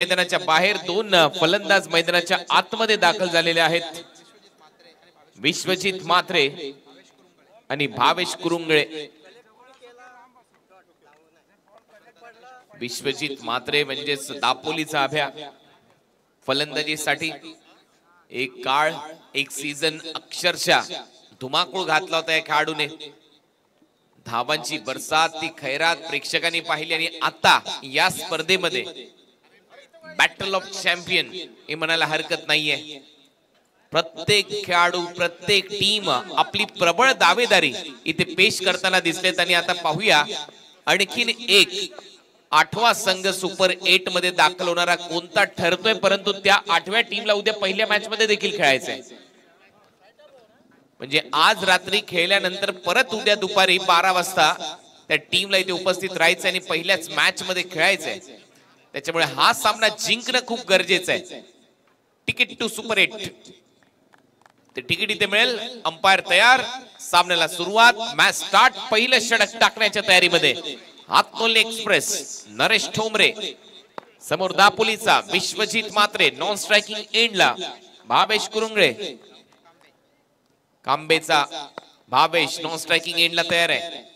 मैदानाच्या बाहेर, दोन फलंदाज मैदानाच्या आतमध्ये दाखल झालेले आहेत. विश्वजित म्हात्रे आणि भावेश कुरुंगळे. विश्वजित म्हात्रे म्हणजेच दापोलीचा अभ्या. फलंदाजीसाठी एक काळ, एक सीझन अक्षरशः धुमाकूळ घातला होता या खेळाडूने. धावांची बरसात, ती खैरात प्रेक्षकांनी पाहिली. आणि आता या स्पर्धेमध्ये बॅटल ऑफ चॅम्पियन हे म्हणायला हरकत नाहीये. प्रत्येक खेळाडू, प्रत्येक टीम आपली प्रबळ दावेदारी इथे पेश करताना दिसलेत. आणि आता पाहूया आणखीन एक 8वा संघ सुपर 8 मध्ये दाखल होणारा कोणता ठरतोय. परंतु त्या 8व्या टीमला उद्या पहिल्या मॅच मध्ये देखील खेळायचंय. म्हणजे आज रात्री खेळल्यानंतर परत उद्या दुपारी 12 वाजता त्या टीमला इथे उपस्थित राहायचं आणि पहिल्याच मॅच मध्ये खेळायचंय. त्याच्यामुळे हा सामना जिंकणं खूप गरजेचं आहे. तिकीट टू सुपर 8 ते तिकीट इथे मिळेल. अंपायर तयार, सामन्याला सुरुवात, मॅच स्टार्ट. पहिलं षटक टाकण्याच्या तयारीमध्ये हातनोली एक्सप्रेस. नरेश ठोंबरे समोर दापोलीचा विश्वजित म्हात्रे. नॉन स्ट्रायकिंग एंडला भावेश कुरुंगळे. कांबेचा भावेश नॉन स्ट्रायकिंग एंडला तयार आहे.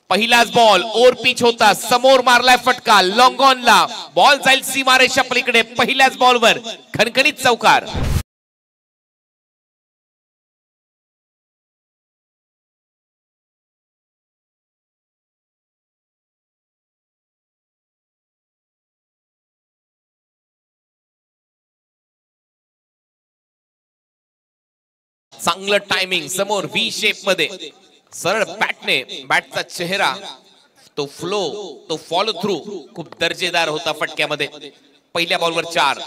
पहिलाच बॉल ओव्हर पिच होता, समोर मारलाय फटका. लॉंग ऑनला बॉल जाईल सीमारेषा पलीकडे. पहिल्याच बॉलवर खणखणीत चौकार. चांगलं टायमिंग. समोर व्ही शेप मध्ये सरळ बॅटने, बॅटचा चेहरा, तो फ्लो, तो फॉलो थ्रू खूप दर्जेदार होता फटक्यामध्ये. पहिल्या बॉलवर 4.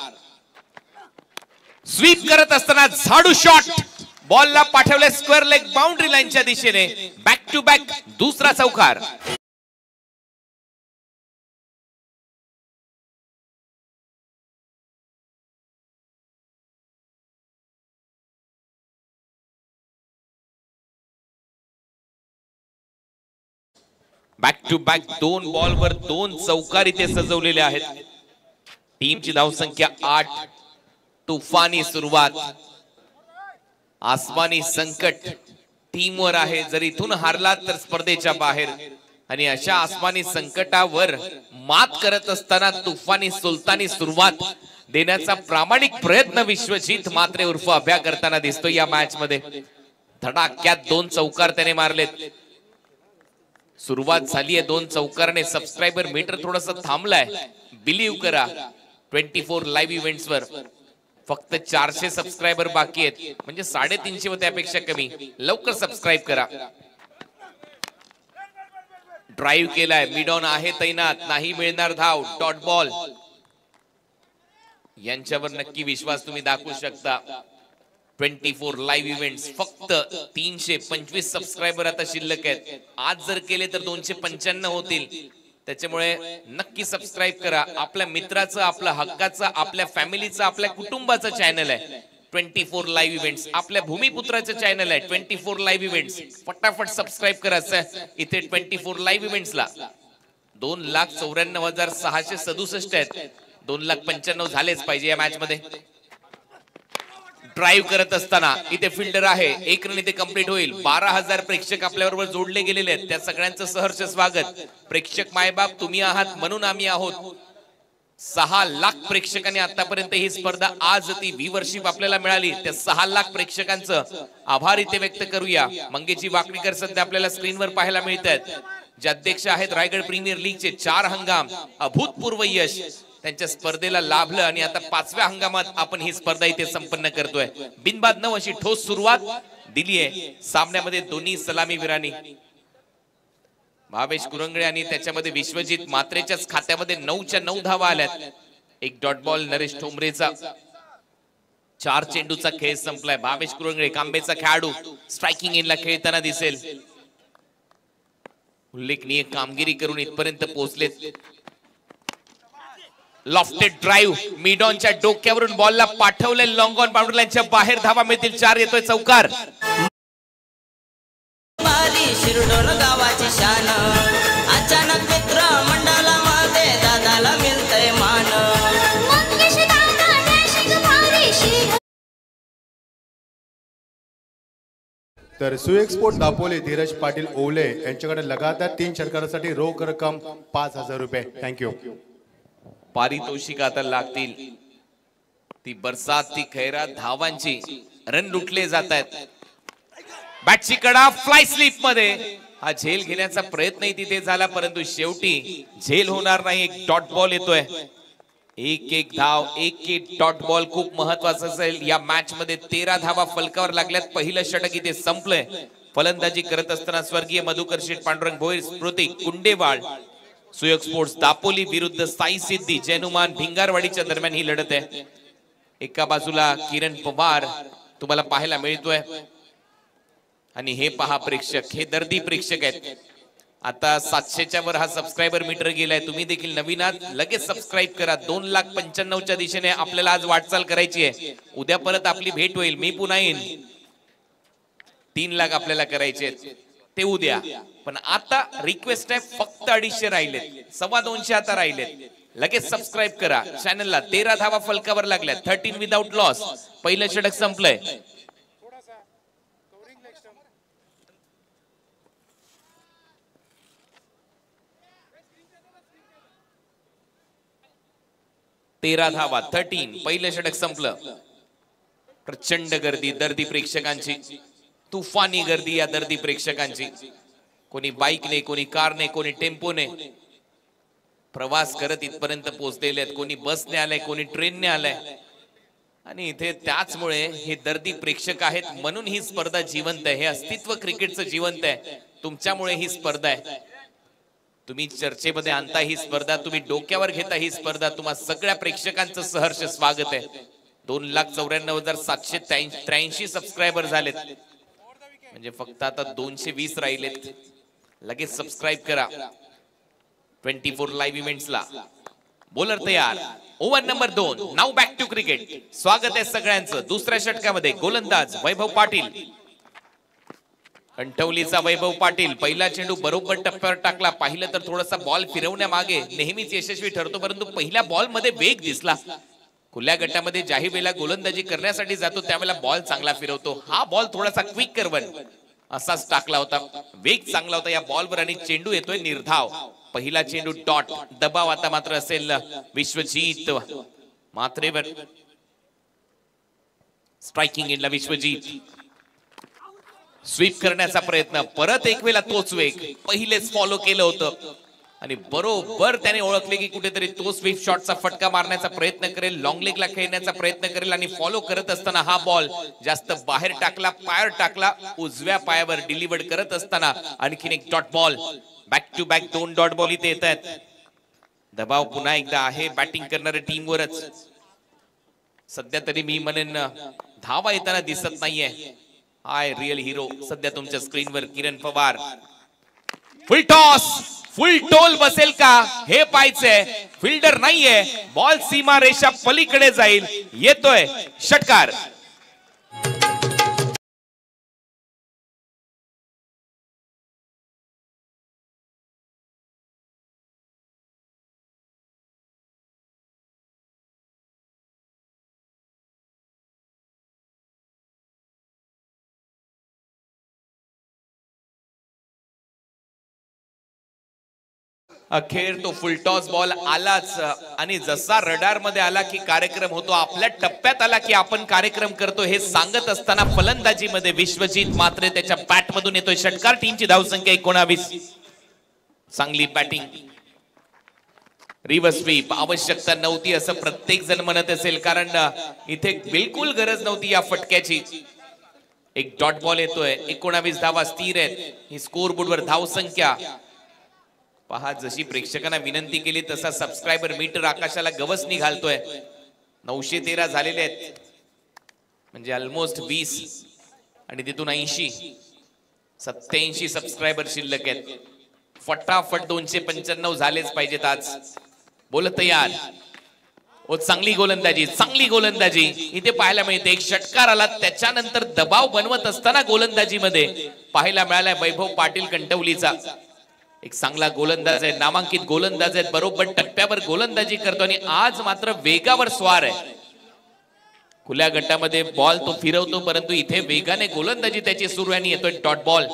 स्वीप करत असताना झाडू शॉट. बॉलला पाठवले स्क्वेअर लेग बाउंड्री लाईनच्या दिशेने. बॅक टू बॅक दुसरा चौकार. बॅक टू बॅक 2 बॉलवर 2 चौकार इथे सजवलेले आहेत. टीमची धावसंख्या 8. तुफानी सुरुवात. आसमानी संकट टीमवर आहे. जर इथून हारलात तर स्पर्धेच्या बाहेर. आणि अशा आसमानी संकटावर मात करत असताना तुफानी सुलतानी सुरुवात देण्याचा प्रामाणिक प्रयत्न विश्वजित म्हात्रे उर्फ अभ्या करताना दिसतो या मॅच मध्ये. धडाक्यात 2 चौकार त्याने मारलेत. सुरुवात झाली आहे 2 चौकारने. सबस्क्रायबर मीटर थोडासा थांबलाय. बिलीव्ह करा, 24 लाईव्ह इव्हेंट्स वर फक्त 400 सबस्क्रायबर बाकी आहेत. म्हणजे 350 व त्यापेक्षा कमी. लवकर सबस्क्राईब करा. ड्राईव्ह केलाय, मिड ऑन आहे तैनात, नाही मिळणार धाव. Dot ball. यांच्यावर नक्की विश्वास तुम्ही दाखवू शकता. 24 लाईव्ह इव्हेंट्स, फक्त 325 सबस्क्रायबर आता शिल्लक आहेत. आज जर केले तर 295 होतील. त्याच्यामुळे नक्की सबस्क्राईब करा. आपल्या मित्राचं, आपल्या हक्काचं, आपल्या फॅमिलीचं, आपल्या कुटुंबाचं चॅनल आहे 24 लाईव्ह इव्हेंट्स. आपल्या भूमिपुत्राचं चॅनल आहे 24 लाईव्ह इव्हेंट्स. फटाफट सबस्क्राईब करायचं इथे 24 लाईव्ह इव्हेंट्सला. 2,94,667 आहेत. 2,95,000 झालेच पाहिजे या मॅच मध्ये. ड्राईव्ह करत असताना इथे फिल्डर आहे. 1 रन इथे कंप्लीट होईल. 12,000 प्रेक्षक आपल्याबरोबर जोडले गेलेले आहेत. त्या सगळ्यांचं सहर्ष स्वागत. प्रेक्षक मायबाप तुम्ही आहात म्हणून आम्ही आहोत. 6 लाख प्रेक्षकांनी आतापर्यंत ही स्पर्धा, आज ती व्ह्यूअरशिप आपल्याला मिळाली. त्या 6 लाख प्रेक्षकांचं आभार इथे व्यक्त करूया. मंगेजी वाकणीकर सध्या आपल्याला स्क्रीनवर पाहायला मिळत आहेत. जे अध्यक्ष आहेत रायगड प्रीमियर लीगचे. 4 हंगाम अभूतपूर्व यश त्यांच्या स्पर्धेला लाभलं. आणि आता 5व्या हंगामात आपण ही स्पर्धा इथे संपन्न करतोय. बिनबाद 9 अशी ठोस सुरुवात दिली आहे सामन्यामध्ये दोन्ही सलामीवीरांनी. भावेश कुरुंगळे आणि त्याच्यामध्ये विश्वजित म्हात्रेच्याच खात्यामध्ये 9च्या 9 धावा आल्यात. एक डॉट बॉल नरेश ठोंबरेचा. 4 चेंडूचा खेळ संपलाय. भावेश कुरुंगळे कांबेचा खेळाडू स्ट्रायकिंग एंडला खेळताना दिसेल. उल्लेखनीय कामगिरी करून इथपर्यंत पोहोचलेत. लॉफ्टेड ड्राईव्ह, मिड ऑनच्या डोक्यावरून बॉलला पाठवले. लॉंग ऑन बाउंड्री लाईनच्या बाहेर धावा मिळतील. 4 येतोय चौकार. शिरडोन गावाची शान. अचानक मित्र मंडळामध्ये दादाला मिळतंय तर सुएक्सपोर्ट दापोली धीरज पाटील ओवले यांच्याकडे लगातार 3 षटकारासाठी रोख रक्कम 5000 रुपये. थँक्यू. पारितोषिक आता लागतील. ती बरसात, ती खैरात, धावांची, रन लुटले जात आहेत. बॅटची कडा फ्लाय स्लिप मध्ये हा झेल घेण्याचा प्रयत्नही तिथे झाला, परंतु शेवटी झेल होणार नाही. एक डॉट बॉल येतोय. एक धाव, एक डॉट बॉल खूप महत्वाचा असेल या मॅच मध्ये. 13 धावा फलकावर लागल्यात. पहिलं षटक इथे संपलंय. फलंदाजी करत असताना स्वर्गीय मधुकर शेठ पांडुरंग भोईर स्मृती कुंडेवाळ सुयोग स्पोर्ट्स दापोली विरुद्ध साई सिद्धी जैनुमान भिंगारवाडीच्या दरम्यान ही लढत आहे. एका बाजूला किरण पवार तुम्हाला पाहायला मिळतोय आणि हे पहा प्रेक्षक, हे दर्दी प्रेक्षक आहेत. आता 700च्या वर हा सबस्क्रायबर मीटर गेलाय. तुम्ही देखील नवीन आहात, लगेच सबस्क्राईब करा. 2,95,000च्या दिशेने आपल्याला आज वाटचाल करायची आहे. उद्या परत आपली भेट होईल, मी पुन्हा येईन. 3 लाख आपल्याला करायचे ते उद्या. पण आता रिक्वेस्ट आहे, फक्त 250 राहिलेत, 225 आता राहिलेत. लगेच सबस्क्राईब करा चॅनलला. 13 धावा फलकावर लागल्या. 13 विदाउट लॉस. पहिलं षटक संपलंय. तेरा धावा, 13. पहिलं षटक संपलं. प्रचंड गर्दी दर्दी प्रेक्षकांची, तुफानी गर्दी या दर्दी प्रेक्षकांची. कोणी बाईकने, कोणी कारने, कोणी टेम्पोने प्रवास करत इथपर्यंत पोहोचलेले आहेत. कोणी बसने आलंय, कोणी ट्रेनने आलंय. आणि इथे त्याचमुळे हे दर्दी प्रेक्षक आहेत म्हणून ही स्पर्धा जिवंत आहे. हे अस्तित्व क्रिकेटचं जिवंत आहे. तुमच्यामुळे ही स्पर्धा आहे. तुम्ही चर्चेमध्ये आणता ही स्पर्धा, तुम्ही डोक्यावर घेता ही स्पर्धा. तुम्हा सगळ्या प्रेक्षकांचं सहर्ष स्वागत आहे. 2,94,783 सबस्क्रायबर झालेत. म्हणजे फक्त आता 220 राहिलेत. लगेच सबस्क्राईब करा 24 लाईव्ह इव्हेंट्सला. बॉलर तयार. Over number 2. Now back to cricket. स्वागत आहे सगळ्यांचं. दुसऱ्या षटकामध्ये गोलंदाज वैभव पाटील. कंठवलीचा वैभव पाटील पहिला चेंडू बरोबर टप्प्यावर टाकला. पाहिलं तर थोडासा बॉल फिरवण्यामागे नेहमीच यशस्वी ठरतो, परंतु पहिल्या बॉल मध्ये वेग दिसला. खुल्या गटामध्ये ज्याही वेळेला गोलंदाजी करण्यासाठी जातो त्यावेळेला बॉल चांगला फिरवतो. हा बॉल थोडासा क्विक करवन असाच टाकला होता. वेग चांगला होता या बॉलवर आणि चेंडू येतोय निर्धाव. पहिला चेंडू डॉट. दबाव आता मात्र असेल विश्वजीत मात्रेवर. स्ट्रायकिंग एंडला विश्वजीत. स्वीप करण्याचा प्रयत्न. परत एक वेळेला तोच वेग. पहिलेच फॉलो केलं होतं आणि बरोबर त्याने ओळखले की कुठेतरी तो स्वीप शॉटचा फटका मारण्याचा प्रयत्न करेल, लॉंग लेगला खेळण्याचा प्रयत्न करेल. आणि फॉलो करत असताना हा बॉल जास्त बाहेर टाकला, पायावर टाकला. उजव्या पायावर डिलिव्हर्ड करत असताना आणखीन एक dot ball. Back to back 2 dot ball इथे येत आहेत. दबाव पुन्हा एकदा आहे बॅटिंग करणाऱ्या टीमवरच. सध्या तरी मी म्हणेन धावा येताना दिसत नाहीये. हाय रिअल हिरो सध्या तुमच्या स्क्रीनवर Kiran Pawar. Full toss, full टोल बसेल का हे पाहायचंय. फिल्डर नाहीये. बॉल सीमा रेषा पलीकडे जाईल. येतोय षटकार. अखेर तो फुलटॉस बॉल आलाच आणि जसा रडार मध्ये आला की कार्यक्रम होतो, आपल्या टप्प्यात आला की आपण कार्यक्रम करतो हे सांगत असताना फलंदाजी मध्ये विश्वजीत मात्र त्याच्या बॅट मधून येतोय षटकार. टीमची धावसंख्या 19. चांगली बॅटिंग. रिव्हर्स स्वीप आवश्यकता नव्हती असं प्रत्येक जण म्हणत असेल, कारण इथे बिलकुल गरज नव्हती या फटक्याची. एक डॉट बॉल येतोय. 19 धावा स्थिर आहेत. ही स्कोर बोर्डवर धावसंख्या पहा. जशी प्रेक्षकांना विनंती केली तसा सबस्क्रायबर मीटर आकाशाला गवस निघालतोय. 913 झालेले आहेत, म्हणजे ऑलमोस्ट 20 आणि तिथून 80 87 सबस्क्रायबर शिल्लक आहेत. फटाफट 295 झालेच पाहिजेत आज. बोल तयार. ओ चांगली गोलंदाजी, चांगली गोलंदाजी इथे पाहायला मिळते. एक षटकार आला, त्याच्यानंतर दबाव बनवत असताना गोलंदाजी मध्ये पाहायला मिळालाय वैभव पाटील कंठवलीचा. एक चांगला गोलंदाज आहे, नामांकित गोलंदाज आहे, बरोबर टप्प्यावर गोलंदाजी करतो आणि आज मात्र वेगावर स्वार आहे. खुल्या गटामध्ये बॉल तो फिरवतो, परंतु इथे वेगाने गोलंदाजी त्याची सुरू आणि येतोय डॉट बॉल.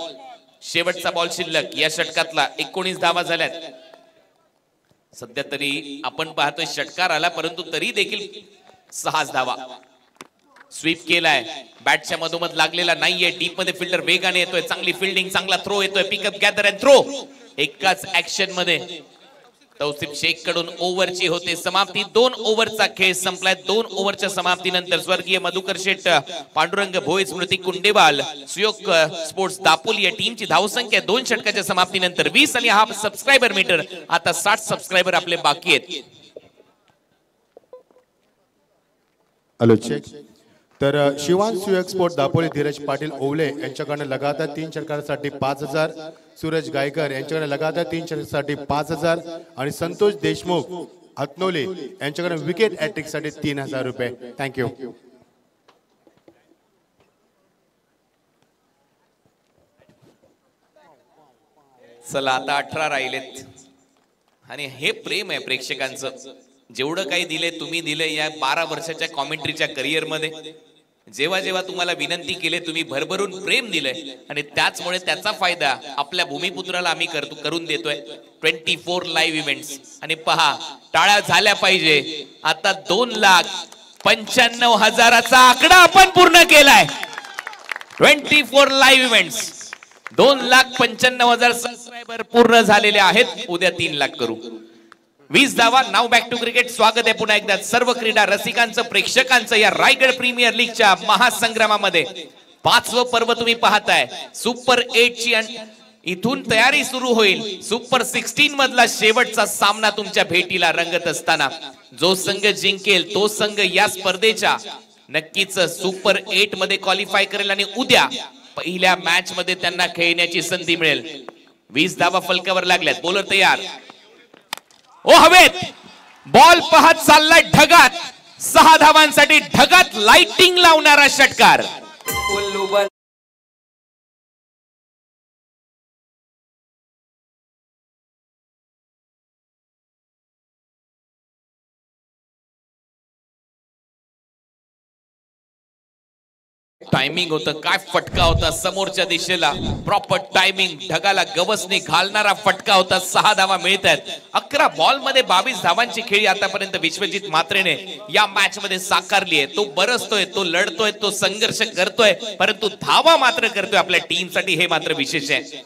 शेवटचा बॉल शिल्लक या षटकातला. 19 धावा झाल्यात. सध्या तरी आपण पाहतोय षटकार आला, परंतु तरी देखील 6 धावा. स्वीप केलाय, बॅटच्या मधोमध लागलेला नाहीये. डीप मध्ये फिल्डर वेगाने येतोय. चांगली फिल्डिंग, चांगला थ्रो येतोय. Pickup, gather and throw. एकाच ऍक्शन मध्ये तौसिफ शेख कडून ओव्हरची होते समाप्ती. 2 ओव्हरचा खेळ संपलाय. 2 ओव्हरच्या समाप्तीनंतर स्वर्गीय मधुकर शेठ, पांडुरंग भोई, स्मृती कुंडेवाल, सुयोग स्पोर्ट्स दापोली या टीमची धावसंख्या 2 षटकाच्या समाप्तीनंतर 20 आणि हा सबस्क्रायबर मीटर आता 60 सबस्क्रायबर आपले बाकी आहेत. Hello check. तर शिवान सुयोग स्पोर्ट दापोली धीरज पाटील ओवले यांच्याकडनं लगातार 3 षटकांसाठी 5000. सूरज गायकर यांच्याकडे लगातार 3 षटकांसाठी 5000 आणि संतोष देशमुख हतनोली यांच्याकडे विकेट हॅट्रिक साठी 3000 रुपये. थँक्यू. चला आता 18 राहिलेत आणि हे प्रेम आहे प्रेक्षकांचं. जेवढं काही दिले तुम्ही दिले या 12 वर्षाच्या कॉमेंट्रीच्या करिअर मध्ये. जेव्हा जेव्हा तुम्हाला विनंती केली तुम्ही भरभरून प्रेम दिलंय आणि त्याचमुळे त्याचा फायदा आपल्या भूमिपुत्राला आम्ही करून देतोय. 24 लाईव्ह इव्हेंट्स आणि पहा टाळ्या झाल्या पाहिजे. आता 2,95,000चा आकडा आपण पूर्ण केलाय. 24 लाईव्ह इव्हेंट्स, 2,95,000 सबस्क्रायबर पूर्ण झालेले आहेत. उद्या 3 लाख करू. 20 धावा. नाव बॅक टू क्रिकेट. स्वागत आहे पुन्हा एकदा सर्व क्रीडा रसिकांचं, प्रेक्षकांचं या रायगड प्रीमियर लीगच्या महासंग्रामामध्ये. 5वं पर्व तुम्ही पाहताय. सुपर 8 ची इथून तयारी सुरू होईल. सुपर 16 मधला शेवटचा सामना तुमच्या भेटीला रंगत असताना जो संघ जिंकेल तो संघ या स्पर्धेच्या नक्कीच सुपर 8 मध्ये क्वालिफाय करेल आणि उद्या पहिल्या मॅच मध्ये त्यांना खेळण्याची संधी मिळेल. 20 धावा फलकावर लागल्यात. बॉलर तयार. ओ हवेत बॉल पाहत चाललाय ढगात. 6 धावांसाठी ढगात लाइटिंग लावणारा षटकार. टायमिंग होतं. काय फटका होता समोरच्या दिशेला. Proper timing. ढगाला गवसने घालणारा फटका होता. 6 धावा मिळत आहेत. 11 बॉल मध्ये 22 धावांची खेळी आतापर्यंत विश्वजित म्हात्रेने या मॅच मध्ये साकारली आहे. तो बरसतोय, तो लढतोय, तो संघर्ष करतोय, परंतु धावा मात्र करतोय आपल्या टीम साठी. हे मात्र विशेष आहे.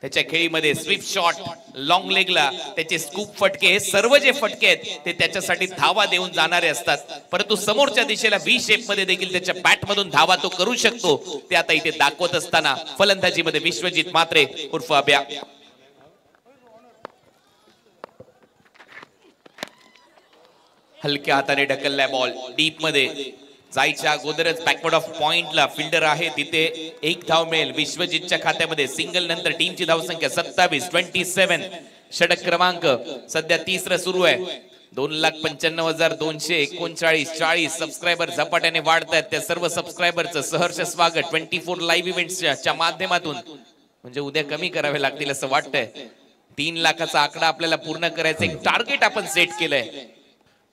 त्याच्या खेळीमध्ये स्वीप शॉट, लॉंग लेगला त्याचे स्कूप फटके, हे सर्व जे फटके आहेत ते त्याच्यासाठी धावा देऊन जाणारे असतात. परंतु समोरच्या दिशेला व्ही शेप मध्ये देखील त्याच्या बॅट मधून धावा तो करू शकतो. ते आता इथे दाखवत असताना फलंदाजीमध्ये विश्वजित म्हात्रे उर्फ अभ्या. हलक्या हाताने ढकललाय बॉल. डीप मध्ये जायच्या अगोदरच बॅकवर्ड ऑफ पॉइंटला फिल्डर आहे तिथे 1 धाव मिळेल विश्वजितच्या खात्यामध्ये. सिंगल नंतर टीमची धावसंख्या 27. 27 षटक क्रमांक सध्या 3रं सुरू आहे. 2,95,239 40 सबस्क्रायबर झपाट्याने वाढत आहेत. त्या सर्व सबस्क्रायबरचं सहर्ष स्वागत 24 लाईव्ह इव्हेंट्सच्या माध्यमातून. म्हणजे उद्या कमी करावे लागतील असं वाटतंय. 3 लाखाचा आकडा आपल्याला पूर्ण करायचं एक टार्गेट आपण सेट केलंय.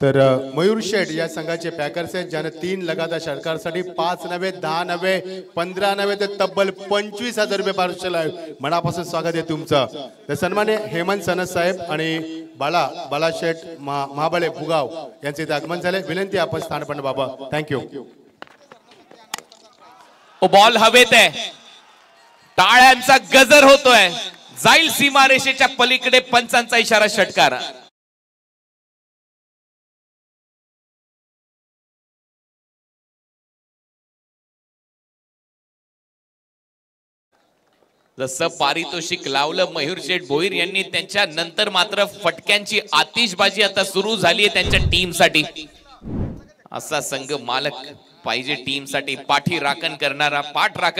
तर मयूर शेठ या संघाचे पॅकर्स आहेत ज्याने 3 लगातार षटकांसाठी 5 नव्हे 10 नव्हे 15 नव्हे तर तब्बल 25,000 रुपये पारितोषिक आहे. मनापासून स्वागत आहे तुमचं. तर सन्मान्य हेमंत सनस साहेब आणि बाला शेठ महाबळे भुगाव यांचे इथे आगमन झाले. विनंती आपण स्थानपन्न बाबा. थँक्यू. बॉल हवेत आहे. टाळ्यांचा गजर होतोय. जाईल सीमारेषेच्या पलीकडे. पंचांचा इशारा. षटकार. जसं पारितोषिक लावलं मयूर शेठ भोईर यांनी, त्यांच्या नंतर मात्र फटक्यांची आतिषबाजी आता सुरू झाली आहे त्यांच्या टीम साठी. असा संघ मालक पाहिजे टीम साठी. पाठ राखण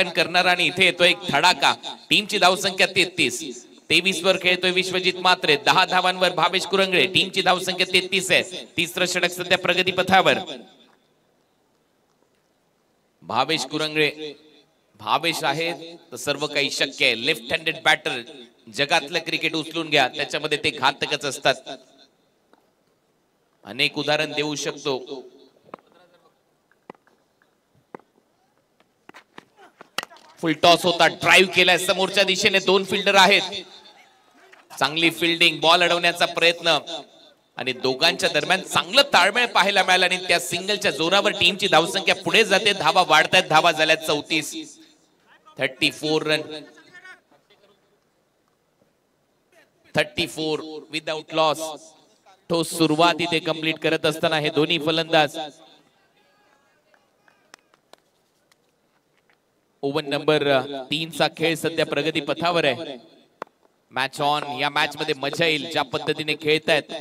करणारा आणि इथे येतोय एक धडाका. टीमची धावसंख्या 33. 23 वर खेळतोय विश्वजित म्हात्रे. 10 धावांवर भावेश कुरंगळे. टीमची धावसंख्या 33 आहे. 3रं षटक सध्या प्रगती पथावर. भावेश कुरंगळे. भावेश आहे तर सर्व काही शक्य आहे. Left handed batter. जगातलं क्रिकेट उचलून घ्या, त्याच्यामध्ये ते घातकच असतात. अनेक उदाहरण देऊ शकतो. फुल टॉस होता, ड्राइव्ह केलाय समोरच्या दिशेने, दोन फिल्डर आहेत, चांगली फिल्डिंग, बॉल अडवण्याचा प्रयत्न आणि दोघांच्या दरम्यान चांगलं ताळमेळ पाहायला मिळालं आणि त्या सिंगलच्या जोरावर टीमची धावसंख्या पुढे जाते, धावा वाढतायत, धावा झाल्या 34. 34 रन, 34 विदाउट लॉस. तो सुरुवात इथे कंप्लीट करत असताना हे दोन्ही फलंदाज ओव्हर नंबर 3 चा खेळ सध्या प्रगती पथावर आहे. Match on. या मॅच मध्ये मजा येईल ज्या पद्धतीने खेळतायत.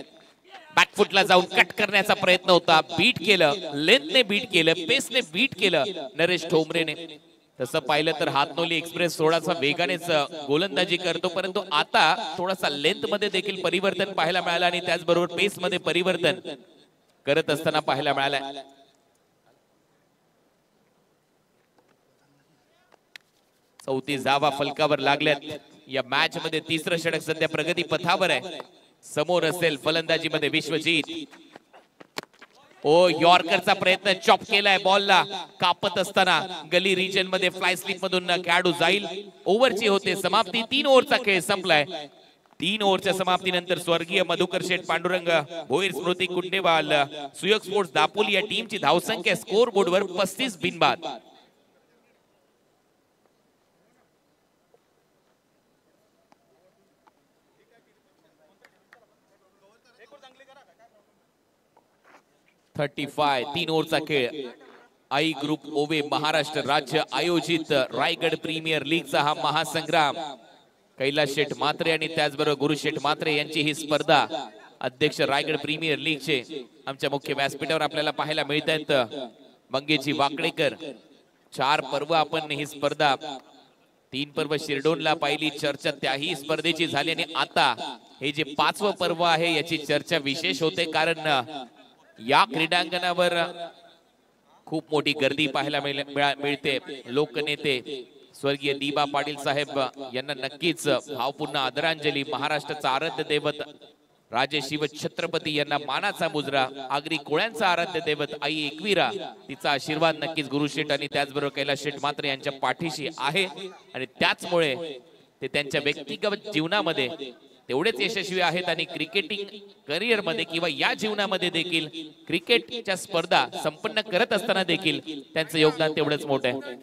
बॅकफुटला जाऊन कट करण्याचा प्रयत्न होता, बीट केलं, लेंथने बीट केलं, पेसने बीट केलं नरेश ठोंबरेने. तसं पाहिलं तर हातनोली एक्सप्रेस थोडासा वेगानेच गोलंदाजी करतो, परंतु आता थोडासा लेंथ मध्ये देखील परिवर्तन पाहायला मिळालं आणि त्याचबरोबर पेस मध्ये परिवर्तन करत असताना पाहायला मिळालंय. चौथी धावा फलकावर लागल्यात. या मॅच मध्ये तिसरं षटक सध्या प्रगती पथावर आहे. समोर असेल फलंदाजीमध्ये विश्वजीत. यॉर्करचा प्रयत्न, चॉप केलाय बॉलला, कापत असताना गली रिजन मध्ये फ्लाय स्लिप मधून खेळाडू जाईल. ओव्हरची होते समाप्ती. 3 ओव्हरचा खेळ संपलाय. 3 ओव्हरच्या समाप्तीनंतर स्वर्गीय मधुकर शेठ पांडुरंग भोईर, स्मृती कुंडेवाल, सुयोग स्पोर्ट्स दापोली या टीमची धावसंख्या स्कोर बोर्डवर 35 बिनबाद. .35 3 ओव्हरचा खेळ. आई ग्रुप ओवे महाराष्ट्र राज्य आयोजित रायगड प्रीमियर लीगचा हा महासंग्राम. कैलास शेठ मात्रे आणि त्याचबरोबर गुरु शेठ मात्रे यांची ही स्पर्धा अध्यक्ष रायगड प्रीमियर लीगचे आमच्या मुख्य व्यासपीठावर आपल्याला पाहायला मिळत आहेत. मंगेजी वाकडेकर. 4 पर्व आपण ही स्पर्धा, 3 पर्व शिरडोनला पाहिली, चर्चा त्याही स्पर्धेची झाली आणि आता हे जे 5वं पर्व आहे याची चर्चा विशेष होते, कारण या क्रीडांगणावर खूप मोठी गर्दी पाहायला मिळते. लोकनेते स्वर्गीय दीबा पाटील साहेब यांना नक्कीच भावपूर्ण आदरांजली. महाराष्ट्राचा आराध्य दैवत राजे शिव छत्रपती यांना मानाचा मुजरा. आगरी कोळ्यांचा आराध्य दैवत आई एकवीरा, तिचा आशीर्वाद नक्कीच गुरुशेठ आणि त्याचबरोबर कैलास शेठ मात्र यांच्या पाठीशी आहे आणि त्याचमुळे ते त्यांच्या व्यक्तिगत जीवनामध्ये तेवढेच यशस्वी आहेत आणि क्रिकेटिंग करिअर मध्ये किंवा या जीवनामध्ये देखील क्रिकेटच्या स्पर्धा संपन्न करत असताना देखील त्यांचं योगदान तेवढंच मोठं आहे.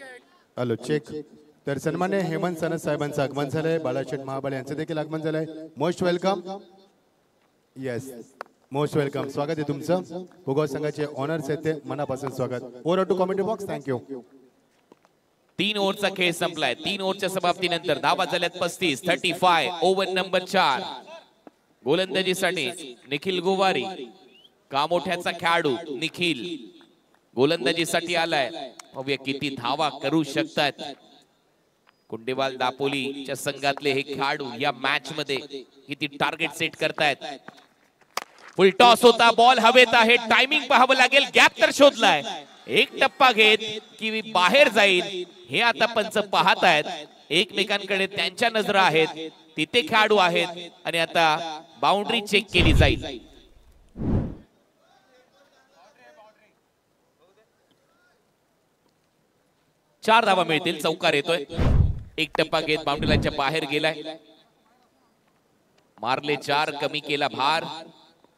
Hello check. तर सन्मान्य हेमंत सनद साहेबांचं आगमन झालंय, बाळाशेठ महाबळ यांचं देखील आगमन झालंय. Most welcome. Yes, most welcome. स्वागत आहे तुमचं. भोगाव संघाचे ऑनर्स आहेत ते मनापासून स्वागत. Over to commentary box. Thank you. 3 ओव्हरचा खेळ संपलाय. 3 ओव्हरच्या समाप्तीनंतर धावा झाल्यात 35. 35 ओव्हर नंबर 4. गोलंदाजीसाठी निखिल गोवारी, कामोठ्याचा खेळाडू निखिल गोलंदाजीसाठी आलाय. बघूया किती धावा करू शकतात कुंडेवाल दापोलीच्या संघातले हे खेळाडू या मॅच मध्ये किती टार्गेट सेट करतायत. फुल टॉस होता, बॉल हवेत आहे, टायमिंग पाहावं लागेल. गॅप तर शोधलाय, एक टप्पा घेत की बाहेर जाईल हे आता पंच पाहत आहेत. एकमेकांकडे त्यांच्या नजरा आहेत, तिथे खेळाडू आहेत आणि आता बाउंड्री चेक केली जाईल. चार धावा मिळतील. चौकार येतोय, एक टप्पा घेत बाउंड्रीच्या बाहेर गेलाय. मारले 4, कमी केला भार.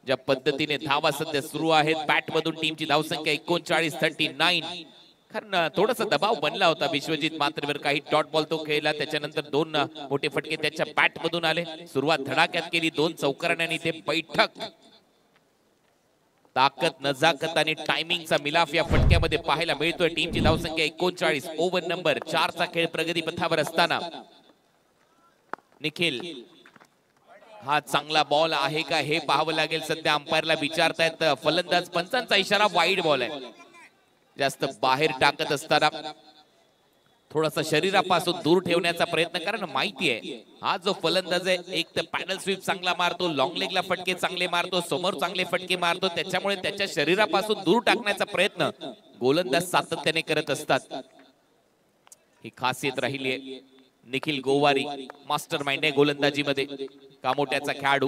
ज्या पद्धतीने धावा सध्या सुरू आहेत बॅट मधून टीमची धावसंख्या 39-39. कारण थोडासा दबाव बनला होता विश्वजित मात्रेवर. काही डॉट बॉल तो खेळला, त्याच्यानंतर 2 मोठे फटके त्याच्या बॅट मधून आले. सुरुवात धडाक्यात केली 2 चौकारांनी. ते बैठक ताकद, नजाकत आणि टायमिंगचा मिलाफ या फटक्यामध्ये पाहायला मिळतोय. टीमची धावसंख्या 39. ओव्हर नंबर 4 चा खेळ प्रगती पथावर असताना निखिल, हा चांगला बॉल आहे का हे पाहावं लागेल. सध्या अंपायरला विचारतायत फलंदाज. पंचांचा इशारा वाईड बॉल आहे. जास्त बाहेर टाकत असताना थोडासा शरीरापासून दूर ठेवण्याचा प्रयत्न, कारण माहिती आहे हा जो फलंदाज आहे एक तर पॅडल स्वीप चांगला मारतो, लॉंग लेगला फटके चांगले मारतो, समोर चांगले फटके मारतो. त्याच्यामुळे त्याच्या शरीरापासून दूर टाकण्याचा प्रयत्न गोलंदाज सातत्याने करत असतात. ही खासियत राहिली आहे. निखिल गोवारी मास्टर माइंड आहे गोलंदाजीमध्ये. कामोट्याचा खेळाडू.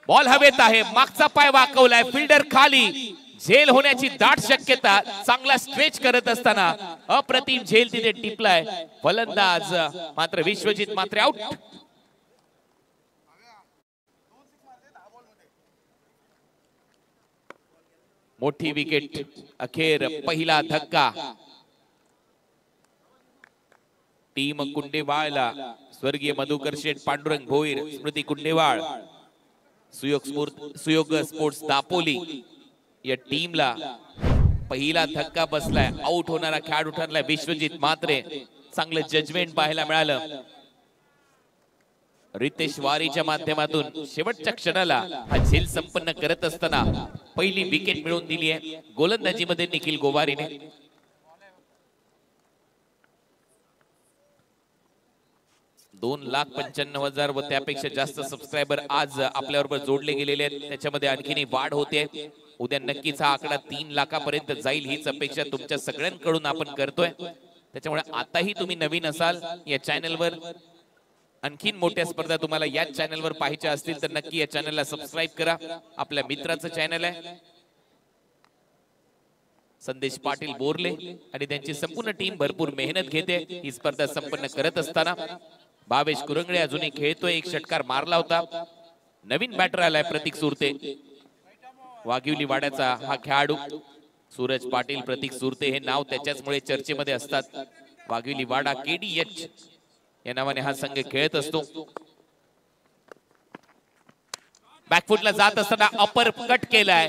बॉल हवेत आहे, मागचा पाय वाकवलाय, फिल्डर खाली, झेल होण्याची दाट शक्यता, चांगला स्ट्रेच करत असताना अप्रतिम झेल तिथे टिपलाय फलंदाज, मात्र विश्वजित मात्र आउट. मोठी विकेट, अखेर पहिला धक्का. टीम कुंडेवाळला स्वर्गीय मधुकर शेठ, पांडुरंग भोईर, स्मृती कुंडेवाळ, सुयोग स्पोर्ट्स दापोली या टीमला पहिला धक्का बसलाय. आउट होणारा खेळाडू ठरलाय विश्वजित मात्रे. चांगलं जजमेंट पाहायला मिळालं. रितेश वारीच्या माध्यमातून शेवटच्या क्षणाला हा झेल संपन्न करत असताना पहिली विकेट मिळवून दिली आहे गोलंदाजीमध्ये निखिल गोवारीने. $2,95,000 व त्यापेक्षा जास्त सबस्क्रायबर आज आपल्याबरोबर जोडले गेलेले आहेत. त्याच्यामध्ये आणखीन वाढ होते. उद्या नक्कीच हा आकडा 3 लाखापर्यंत जाईल हीच अपेक्षा तुमच्या सगळ्यांकडून आपण करतोय. त्याच्यामुळे आताही तुम्ही नवीन असाल या चॅनलवर, आणखीन मोठ्या स्पर्धा तुम्हाला या चॅनलवर पाहायच्या असतील तर नक्की या चॅनलला सबस्क्राईब करा. आपल्या मित्राचं चॅनल आहे. संदेश पाटील बोरले आणि त्यांची संपूर्ण टीम भरपूर मेहनत घेते ही स्पर्धा संपन्न करत असताना. भावेश कुरंगळे अजूनही खेळतोय. एक षटकार मारला होता. नवीन बॅटर आलाय प्रतीक सुरते, वाघिवली वाड्याचा हा खेळाडू. सूरज पाटील, प्रतीक सुरते हे नाव त्याच्याचमुळे चर्चेमध्ये असतात. वाघिवली वाडा KDH या नावाने हा संघ खेळत असतो. बॅकफुटला जात असताना अपर कट केलाय.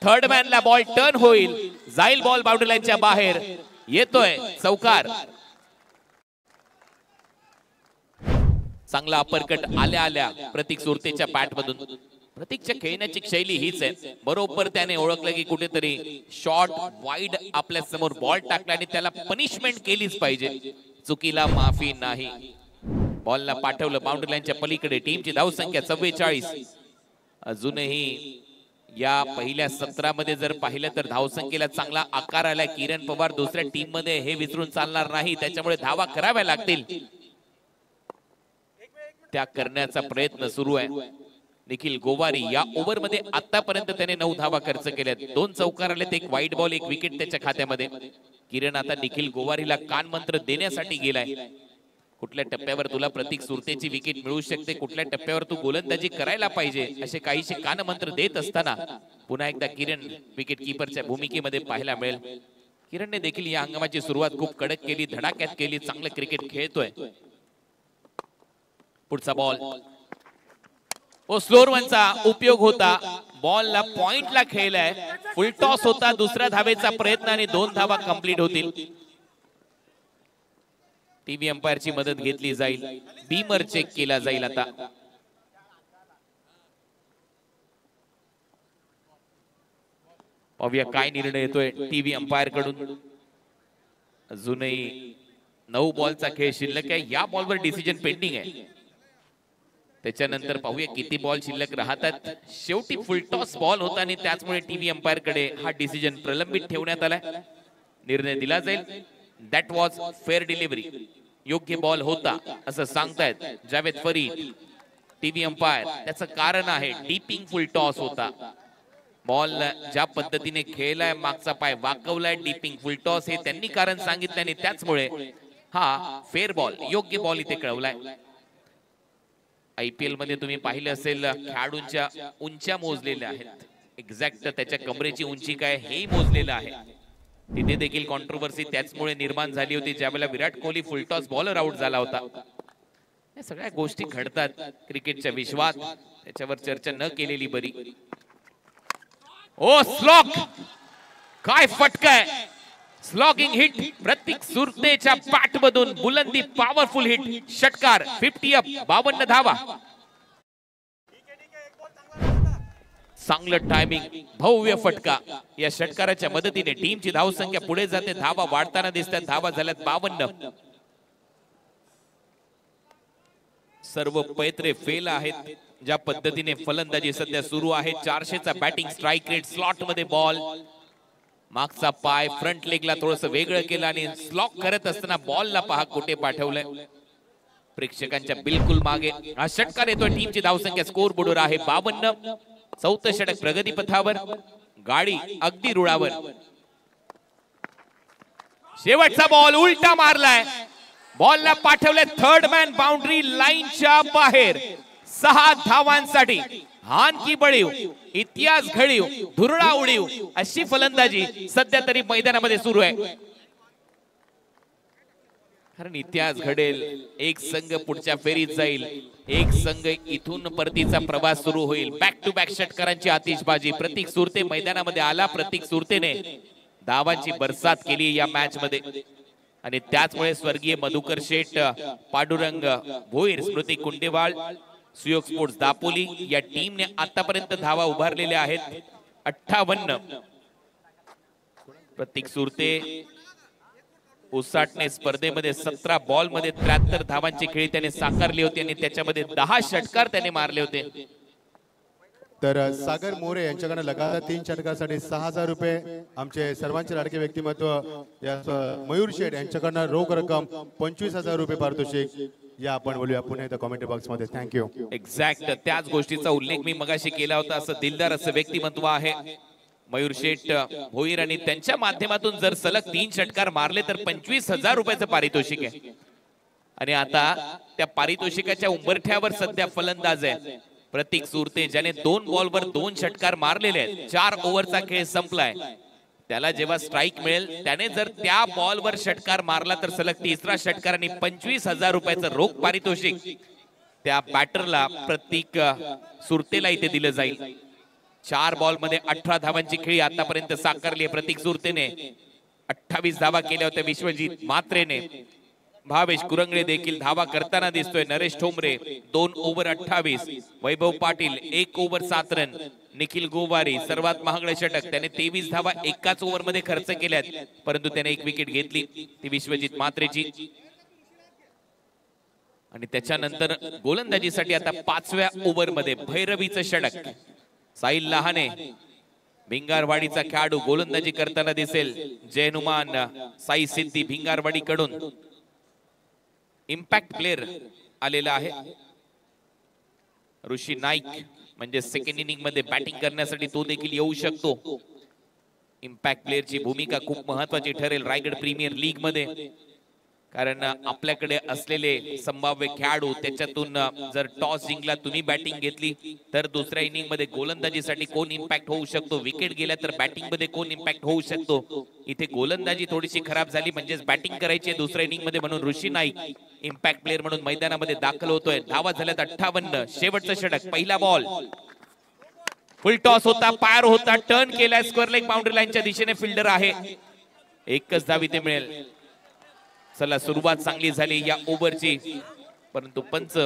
थर्ड मॅनला बॉल टर्न होईल, जाईल बॉल बाउंड्री लाईनच्या बाहेर. येतोय चौकार. चांगला अपरकट आल्या आल्या प्रतीक सुरतेच्या बॅट मधून. प्रतीकच्या खेळण्याची शैली हीच आहे. बरोबर त्याने ओळखलं की कुठेतरी शॉर्ट वाईड आपल्या समोर बॉल टाकला आणि त्याला पनिशमेंट केलीच पाहिजे. चुकीला माफी नाही. बॉलला पाठवलं बाउंड्री लाईनच्या पलीकडे. टीमची धावसंख्या 44. अजूनही या पहिल्या सत्रामध्ये जर पाहिलं तर धावसंख्येला चांगला आकार आलाय. किरण पवार दुसऱ्या टीम मध्ये हे विसरून चालणार नाही. त्याच्यामुळे धावा कराव्या लागतील. त्या करण्याचा प्रयत्न सुरू आहे. निखिल गोवारी या ओव्हर मध्ये आतापर्यंत त्याने 9 धावा खर्च केल्यात. 2 चौकार आलेत, एक वाईट बॉल, एक विकेट त्याच्या खात्यामध्ये. किरण आता निखिल गोवारीला कान मंत्र देण्यासाठी गेलाय. कुठल्या टप्प्यावर तुला प्रतीक सुरतेची विकेट मिळू शकते, कुठल्या टप्प्यावर तू गोलंदाजी करायला पाहिजे, असे काहीसे कान मंत्र देत असताना पुन्हा एकदा किरण विकेट किपरच्या भूमिकेमध्ये पाहायला मिळेल. किरणने देखील या हंगामाची सुरुवात खूप कडक केली, धडाक्यात केली. चांगलं क्रिकेट खेळतोय. पुढचा बॉल स्लोअर वनचा उपयोग होता. बॉलला पॉइंटला खेळलाय. फुल टॉस होता. दुसऱ्या धावेचा प्रयत्न आणि 2 धावा कंप्लीट होतील. टीव्ही अंपायरची मदत घेतली जाईल. बीमर चेक केला जाईल. आता पाहूया काय निर्णय येतोय टीव्ही अंपायर कडून. अजूनही 9 बॉलचा खेळ शिल्लक आहे. या बॉलवर डिसिजन पेंडिंग आहे. त्याच्यानंतर पाहूया किती बॉल शिल्लक राहतात. शेवटी फुल टॉस बॉल होता आणि त्याचमुळे टीव्ही अंपायर कडे हा डिसिजन प्रलंबित ठेवण्यात आलाय. निर्णय दिला जाईल. That was fair delivery. योग्य बॉल होता असं सांगतायत जावेद फरीद टीव्ही अंपायर. त्याचं कारण आहे डीपिंग फुल टॉस होता. बॉल ज्या पद्धतीने खेळलाय, मागचा पाय वाकवलाय, डीपिंग फुल टॉस हे त्यांनी कारण सांगितलं आणि त्याचमुळे हा फेअर बॉल, योग्य बॉल इथे कळवलाय. IPL मध्ये तुम्ही पाहिलं असेल खेळाडूंच्या उंच्या मोजलेल्या आहेत. एक्झॅक्ट त्याच्या कमरेची उंची काय हे मोजलेलं आहे. तिथे देखील कॉन्ट्रोवर्सी त्याचमुळे निर्माण झाली होती ज्यावेळेला Virat Kohli full toss bowler out झाला होता. या सगळ्या गोष्टी घडतात क्रिकेटच्या विश्वात. त्याच्यावर चर्चा न केलेली बरी. स्लॉक, काय फटकाय. स्लॉगिंग हिट प्रतीक सुरतेच्या बॅट मधून. बुलंदी पॉवरफुल हिट. षटकार 50 अप. 52 धावा. चांगलं टायमिंग, भव्य फटका. या षटकाराच्या मदतीने टीमची धावसंख्या पुढे जाते. धावा वाढताना दिसतात. धावा झाल्यात 52. सर्व पैत्रे फेल आहेत. ज्या पद्धतीने फलंदाजी सध्या सुरू आहे. 400चा बॅटिंग स्ट्राइक रेट. स्लॉट मध्ये बॉल, मागचा पाय फ्रंट लेगला थोडस वेगळं केलं आणि स्लॉक करत असताना बॉलला पहा कुठे पाठवलंय. प्रेक्षकांच्या बिलकुल मागे हा षटकार येतोय. टीमची धावसंख्या स्कोर बोर्डवर आहे 52. 4थं षटक प्रगती पथावर. गाडी अगदी रुळावर. शेवटचा बॉल उलटा मारलाय. बॉलला पाठवले थर्ड मॅन बाउंड्री लाईनच्या बाहेर. 6 धावांसाठी आणखी बळीव, इतिहास घडीव, धुरळा उडीव अशी फलंदाजी सध्या तरी मैदानामध्ये सुरू आहे. कारण इतिहास घडेल, एक संघ पुढच्या फेरीत जाईल, एक संघ इथून परतीचा प्रवास सुरू होईल. बॅक टू बॅक षटकारांची आतिषबाजी. प्रतीक सुरते मैदानामध्ये आला. प्रतीक सुरतेने धावांची बरसात केली या मॅच मध्ये आणि त्याचमुळे स्वर्गीय मधुकर शेठ, पांडुरंग भोईर, स्मृती कुंडेवाळ, सुयोग स्पोर्ट्स दापोली या टीमने आतापर्यंत धावा उभारलेल्या आहेत 58. प्रतीक सुरते उसाटणे स्पर्धेमध्ये 17 बॉल मध्ये 73 धावांची खेळी त्याने साकारली होती आणि त्याच्यामध्ये 10 षटकार त्याने मारले होते. तर सागर मोरे यांच्याकडे लगातार 3 षटकासाठी 6000 रुपये. आमचे सर्वांचे लाडके व्यक्तिमत्व या मयूर शेठ यांच्याकडनं रोख रक्कम 25000 रुपये पारितोषिक. या आपण बोलूया पुन्हा एकदा कमेंट बॉक्स मध्ये. थँक्यू. एक्झॅक्ट त्याच गोष्टीचा उल्लेख मी मगाशी केला होता. असं दिलदार असं व्यक्तिमत्व आहे मयूर शेठ भोईर आणि त्यांच्या माध्यमातून जर सलग 3 षटकार मारले तर 25000 रुपयाचं पारितोषिक आहे. आणि आता त्या पारितोषिकाच्या उंबरठ्यावर सध्या फलंदाज आहे प्रतीक सुरते, ज्याने 2 बॉलवर 2 षटकार मारलेले आहेत. 4 ओव्हरचा खेळ संपलाय. त्याला जेव्हा स्ट्राईक मिळेल त्याने जर त्या बॉलवर षटकार मारला तर सलग 3रा षटकार आणि 25000 रुपयाचं रोख पारितोषिक त्या बॅटरला प्रतीक सुरतेला इथे दिलं जाईल. 4 बॉल मध्ये 18 धावांची खेळी आतापर्यंत साकारली आहे प्रतीक सुरतेने. 28 धावा केल्या होत्या विश्वजित मात्रेने. भावेश कुरंगळे देखील धावा करताना दिसतोय. नरेश ठोंबरे 2 ओव्हर 28. वैभव पाटील 1 ओव्हर 7 रन. निखिल गोवारी सर्वात महागडे षटक, त्याने 23 धावा एकाच ओव्हर मध्ये खर्च केल्यात, परंतु त्याने 1 विकेट घेतली ती विश्वजित मात्रेची. आणि त्याच्यानंतर गोलंदाजीसाठी आता 5व्या ओव्हर मध्ये भैरवीचं षटक. साहिल लहाने भिंगारवाडीचा खेळाडू गोलंदाजी करताना दिसेल. जयनुमान साई सिद्धी भिंगारवाडी कडून इम्पॅक्ट प्लेअर आलेला आहे. ऋषी नाईक म्हणजे सेकंड इनिंग मध्ये बॅटिंग करण्यासाठी तो देखील येऊ शकतो. इम्पॅक्ट प्लेअरची भूमिका खूप महत्वाची ठरेल रायगड प्रीमियर लीग मध्ये, कारण आपल्याकडे असलेले संभाव्य खेळाडू त्याच्यातून जर टॉस जिंकला तुम्ही बॅटिंग घेतली तर दुसऱ्या इनिंग मध्ये गोलंदाजीसाठी कोण इम्पॅक्ट होऊ शकतो, विकेट गेल्या तर बॅटिंग मध्ये कोण इम्पॅक्ट होऊ शकतो. इथे गोलंदाजी थोडीशी खराब झाली म्हणजेच बॅटिंग करायची दुसऱ्या इनिंग मध्ये, म्हणून ऋषी नाईक इम्पॅक्ट प्लेअर म्हणून मैदानामध्ये दाखल होतोय. धावा झाल्यात 58. शेवटचं षटक. पहिला बॉल फुल टॉस होता, पायर होता, टर्न केलाय स्क्वेअर लेग बाउंड्री लाईनच्या दिशेने फिल्डर आहे. एकच धाव इथे मिळेल. चला सुरुवात चांगली झाली या ओव्हरची, परंतु पंच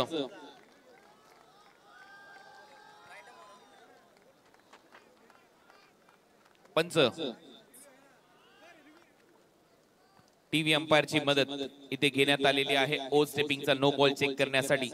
टीव्ही अंपायरची मदत इथे घेण्यात आलेली आहे. ओ स्टेपिंगचा नो बॉल चेक करण्यासाठी.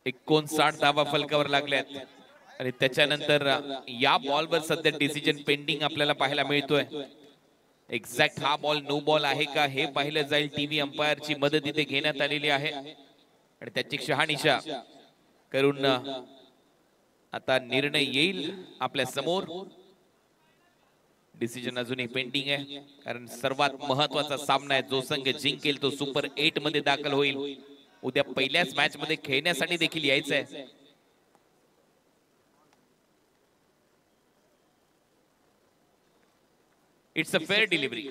एकोण 60 धावा फलकावर लागल्यात आणि त्याच्यानंतर या बॉलवर सध्या डिसिजन पेंडिंग आपल्याला पाहायला मिळतोय. एक्झॅक्ट हा बॉल नो बॉल आहे का हे पाहिलं जाईल. टीव्ही अंपायरची मदत इथे घेण्यात आलेली आहे आणि त्याची शहानिशा करून आता निर्णय येईल आपल्या समोर. डिसिजन अजूनही पेंडिंग आहे कारण सर्वात महत्वाचा सामना आहे. जो संघ जिंकेल तो सुपर 8 मध्ये दाखल होईल. उद्या पहिल्याच मॅच मध्ये खेळण्यासाठी देखील यायचं आहे. It's a fair delivery.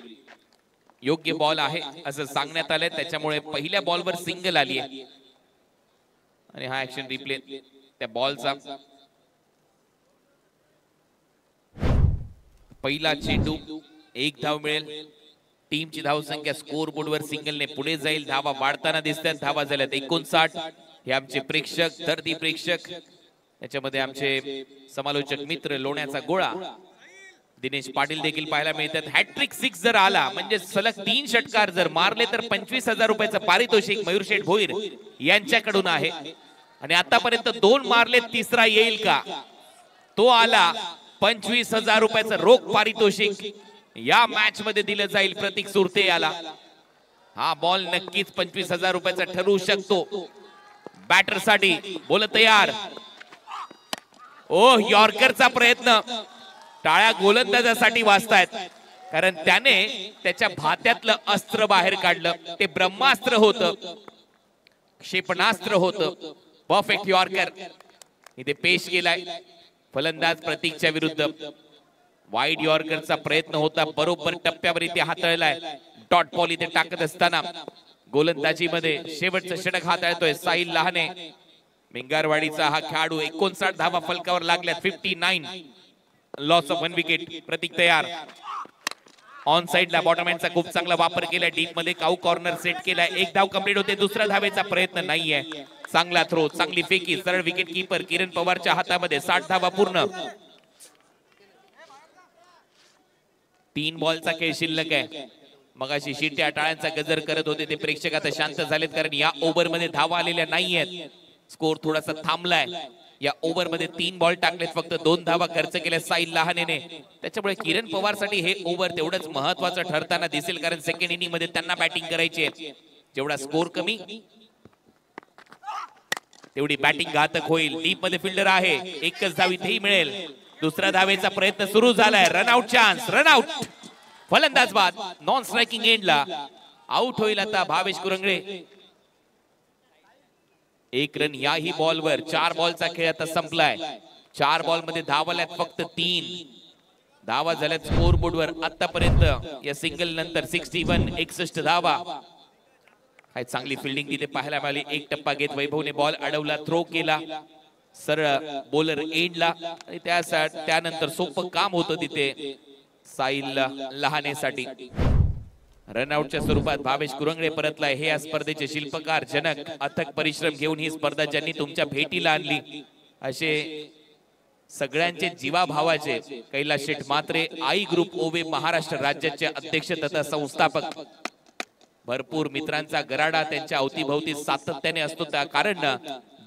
योग्य बॉल आहे असं सांगण्यात आलंय, त्याच्यामुळे पहिल्या बॉलवर सिंगल आली आहे आणि हा ऍक्शन रिप्ले त्या बॉलचा. पहिला चेंडू 1 धाव मिळेल. टीमची धावसंख्या स्कोर बोर्डवर सिंगलने पुढे जाईल. धावा वाढताना दिसतात. धावा झाल्यात 59. हे आमचे प्रेक्षक, दर्दी प्रेक्षक, याच्यामध्ये आमचे समालोचक मित्र लोण्याचा गोळा दिनेश पाटील देखील पाहायला मिळतात. हॅट्रिक 6 जर आला म्हणजे सलग 3 षटकार जर मारले तर 25000 रुपयाचं पारितोषिक मयूर शेठ भोईर यांच्याकडून आहे. आणि आतापर्यंत 2 मारले, 3रा येईल का? तो आला. 25000 रुपयाचं रोख पारितोषिक या मॅच मध्ये दिलं जाईल प्रतीक सुरते याला. हा बॉल नक्कीच 25,000 रुपयाचा ठरू शकतो बॅटर साठी. बोल तयार. ओ यॉर्करचा प्रयत्न. टाळ्या गोलंदाजासाठी वाजतायत, कारण त्याने त्याच्या भात्यातलं अस्त्र बाहेर काढलं. ते ब्रह्मास्त्र होतं, क्षेपणास्त्र होतं. परफेक्ट यॉर्कर इथे पेश केलाय फलंदाज प्रतीकच्या विरुद्ध. वाईड यॉर्करचा प्रयत्न होता, बरोबर टप्प्यावर इथे हाताळलाय. डॉट बॉल इथे टाकत असताना गोलंदाजीमध्ये शेवटचा षटक हाताळतोय साहिल लहाने. भिंगारवाडीचा हा खेळाडू 59 धावा फलकावर लागल्यात. 59 लॉस ऑफ 1 विकेट. प्रतीक तयार. ऑन साइडला बॉटम हँडचा खूप चांगला वापर केलाय. डीप मध्ये काऊ कॉर्नर सेट केलाय. एक धाव कंप्लीट होते. दुसऱ्या धावेचा प्रयत्न नाहीये. चांगला थ्रो, चांगली फेकी. सरळ विकेट कीपर किरण पवारच्या हातामध्ये. 60 धावा पूर्ण. 3 बॉलचा खेळ शिल्लक आहे. मगाशी शिट्ट्या टाळ्यांचा गजर करत होते ते प्रेक्षक आता शांत झालेत, कारण या ओव्हर मध्ये धावा आलेल्या नाहीयेत. स्कोर थोडासा थांबलाय. या ओव्हर मध्ये 3 बॉल टाकलेत, फक्त 2 धावा खर्च केल्या साहिल लहानेने. त्याच्यामुळे किरण पवार साठी हे ओव्हर तेवढंच महत्वाचं ठरताना दिसेल, कारण सेकंड इनिंग मध्ये त्यांना बॅटिंग करायची आहे. जेवढा स्कोर कमी तेवढी बॅटिंग घातक होईल. डीप मध्ये फिल्डर आहे. एकच धाव इथेही मिळेल. दुसऱ्या धावेचा प्रयत्न सुरू झालाय. Run out chance. रनआउट. फलंदाज बाद. नॉन स्ट्रायकिंग एंडला आउट होईल आता भावेश कुरंगळे. 1 रन याही बॉलवर. 4 बॉलचा खेळ आता संपलाय. 4 बॉल मध्ये धावा आल्यात फक्त 3 धावा झाल्यात स्कोर बोर्डवर आतापर्यंत. या सिंगल नंतर 61 61 धावा. काय चांगली फिल्डिंग तिथे पाहायला मिळाली. एक टप्पा घेत वैभवने बॉल अडवला, थ्रो केला सरळ बॉलर एंडला. आणि त्यानंतर सोपं काम होतं तिथे साहिल लहानेसाठी. रनआउटच्या स्वरूपात भावेश कुरंगळे परतलाय. हे या स्पर्धेचे शिल्पकार जनक. अथक परिश्रम घेऊन ही स्पर्धा ज्यांनी तुमच्या भेटीला आणली, असे सगळ्यांचे जीवाभावाचे कैलास शेठ म्हात्रे, आई ग्रुप ओवे महाराष्ट्र राज्याचे अध्यक्ष तथा संस्थापक. भरपूर मित्रांचा गराडा त्यांच्या अवतीभोवती सातत्याने असतो, त्या कारण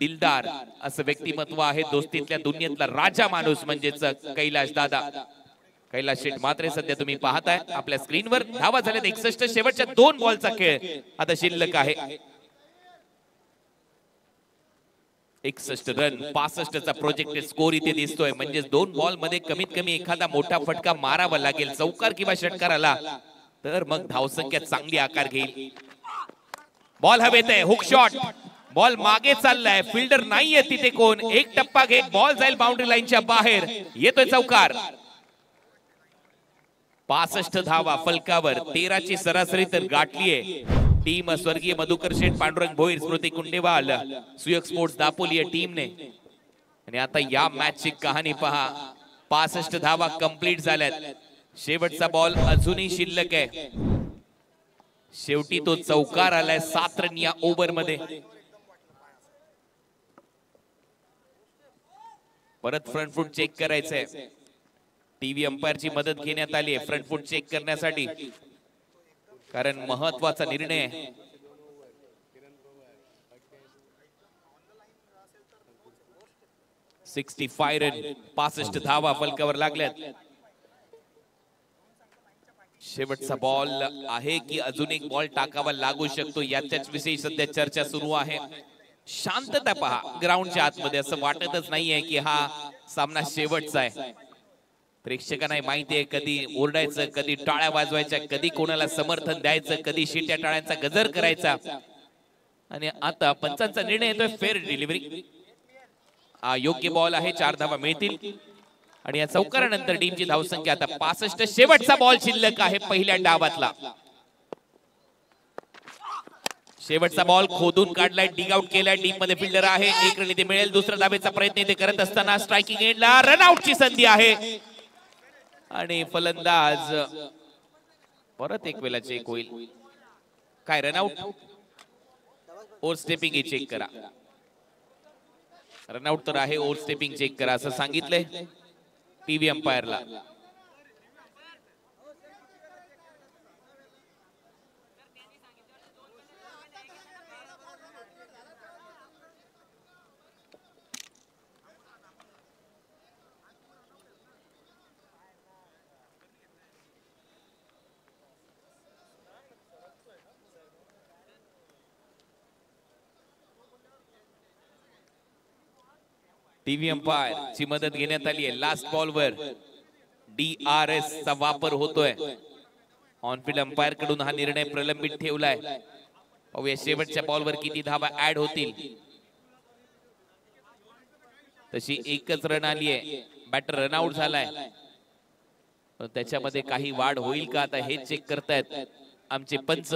दिलदार असं व्यक्तिमत्व आहे. दोस्तीतल्या दुनियेतला राजा माणूस म्हणजेच कैलास दादा. कैलास शेठ म्हात्रे सध्या तुम्ही पाहताय आपल्या स्क्रीनवर. धावा झाल्यात 61. शेवटच्या 2 बॉलचा खेळ आता शिल्लक आहे. 61 रन 65 चा प्रोजेक्टेड स्कोर इथे दिसतोय. म्हणजे 2 बॉल मध्ये कमीत कमी एखादा मोठा फटका मारावा लागेल. चौकार किंवा षटकार आला तर मग धावसंख्या चांगली आकार घेईल. बॉल हवेत आहे. Hook shot. बॉल मागे चाललाय. फिल्डर नाहीये तिथे कोण. एक टप्पा घे. बॉल जाईल बाउंड्री लाईनच्या बाहेर. येतोय चौकार. 65 धावा फलकावर. 13 ची सरासरी तर गाठलीये टीम स्वर्गीय मधुकर शेठ, पांडुरंग भोईर, स्मृती कुंडेवाल, सुयोग स्पोर्ट्स दापोली या टीमने. आणि आता या मॅच ची कहाणी पहा. 65 धावा कंप्लीट झाल्यात. शेवटचा बॉल अजूनही शिल्लक आहे. शेवटी तो चौकार आलाय 7 रन या ओव्हर मध्ये. परत फ्रंट फूट चेक करायचंय. टीव्ही अंपायरची मदत घेण्यात आली आहे फ्रंट फूट चेक करण्यासाठी, कारण महत्वाचा निर्णय आहे. ₹65 रन 65 धावा फलकावर लागल्यात. शेवटचा बॉल आहे की अजून एक बॉल टाकावा लागू शकतो, याच्याच विषयी सध्या चर्चा सुरू आहे. शांतता पहा ग्राउंडच्या आतमध्ये. असं वाटतच नाहीये की हा सामना शेवटचा आहे. प्रेक्षकांना माहिती आहे कधी ओरडायचं, कधी टाळ्या वाजवायच्या, कधी कोणाला समर्थन द्यायचं, कधी शिट्या टाळ्यांचा गजर करायचा. आणि आता पंचांचा निर्णय येतोय फेअर डिलिव्हरी. योग्य बॉल आहे. 4 धावा मिळतील. आणि या चौकारानंतर टीमची धावसंख्या आता 65. शेवटचा बॉल शिल्लक आहे पहिल्या डावातला. शेवटचा बॉल खोदून काढलाय, डिग आउट केलाय. टीम मध्ये फिल्डर आहे. 1 रन इथे मिळेल. दुसऱ्या धावेचा प्रयत्न इथे करत असताना स्ट्रायकिंग एंडला रनआउटची संधी आहे. आणि फलंदाज परत एक वेळा चेक होईल. काय रनआउट? ओव्हर स्टेपिंग हे चेक करा. रनआउट तर आहे, ओव्हर स्टेपिंग चेक करा असं सांगितलंय टीव्ही अंपायरला. टीव्ही अंपायर ची मदत घेण्यात आली आहे. लास्ट बॉलवर DRS चा वापर होतोय. ऑनफिल्ड अंपायर कडून हा निर्णय प्रलंबित ठेवलाय. पाहूया शेवटच्या बॉलवर किती धावा ऍड होतील. तशी एकच रन आली आहे. बॅटर रनआउट झालाय. त्याच्यामध्ये काही वाढ होईल का आता हे चेक करतायत आमचे पंच.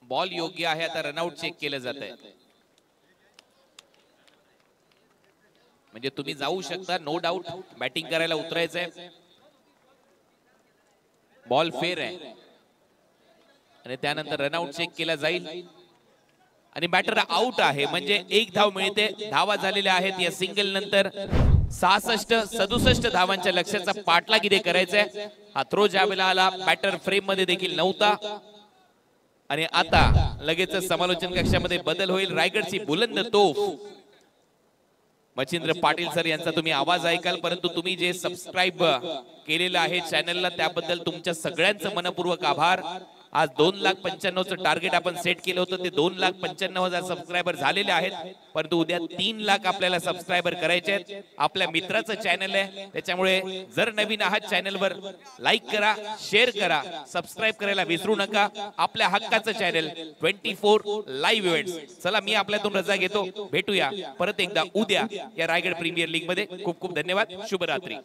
बॉल योग्य आहे. आता रनआउट चेक केलं जात आहे. म्हणजे तुम्ही जाऊ शकता नो डाऊट. बॅटिंग करायला उतरायचंय. बॉल फेर आहे आणि त्यानंतर रनआउट चेक केला जाईल आणि बॅटर आउट आहे. म्हणजे एक धाव मिळते. धावा झालेल्या आहेत या सिंगल नंतर. 66-67 धावांच्या लक्ष्याचा पाठलाग इथे करायचा. हा थ्रो ज्या वेळेला आला बॅटर फ्रेम मध्ये देखील नव्हता आणि आता लगेच समालोचन कक्षामध्ये बदल होईल. रायगडची बुलंद तोफ मच्छिंद्र पाटील सर यांचा तुम्ही आवाज ऐकाल. परंतु तुम्ही जे सबस्क्राईब केलेलं आहे चॅनलला त्याबद्दल तुमच्या सगळ्यांचं मनपूर्वक आभार. आज 2,95,000चं टार्गेट आपण सेट केलं होतं. ते 2,95,000 सबस्क्रायबर झालेले आहेत. परंतु उद्या 3 लाख आपल्याला सबस्क्रायबर करायचे आहेत. आपल्या मित्राचं चॅनल आहे त्याच्यामुळे जर नवीन आहात चॅनलवर लाईक करा, शेअर करा, सबस्क्राईब करायला विसरू नका. आपल्या हक्काचं चॅनल 24 लाईव्ह इव्हेंट्स. चला मी आपल्यातून रजा घेतो. भेटूया परत एकदा उद्या या रायगड प्रीमियर लीग मध्ये. खूप खूप धन्यवाद. शुभरात्री.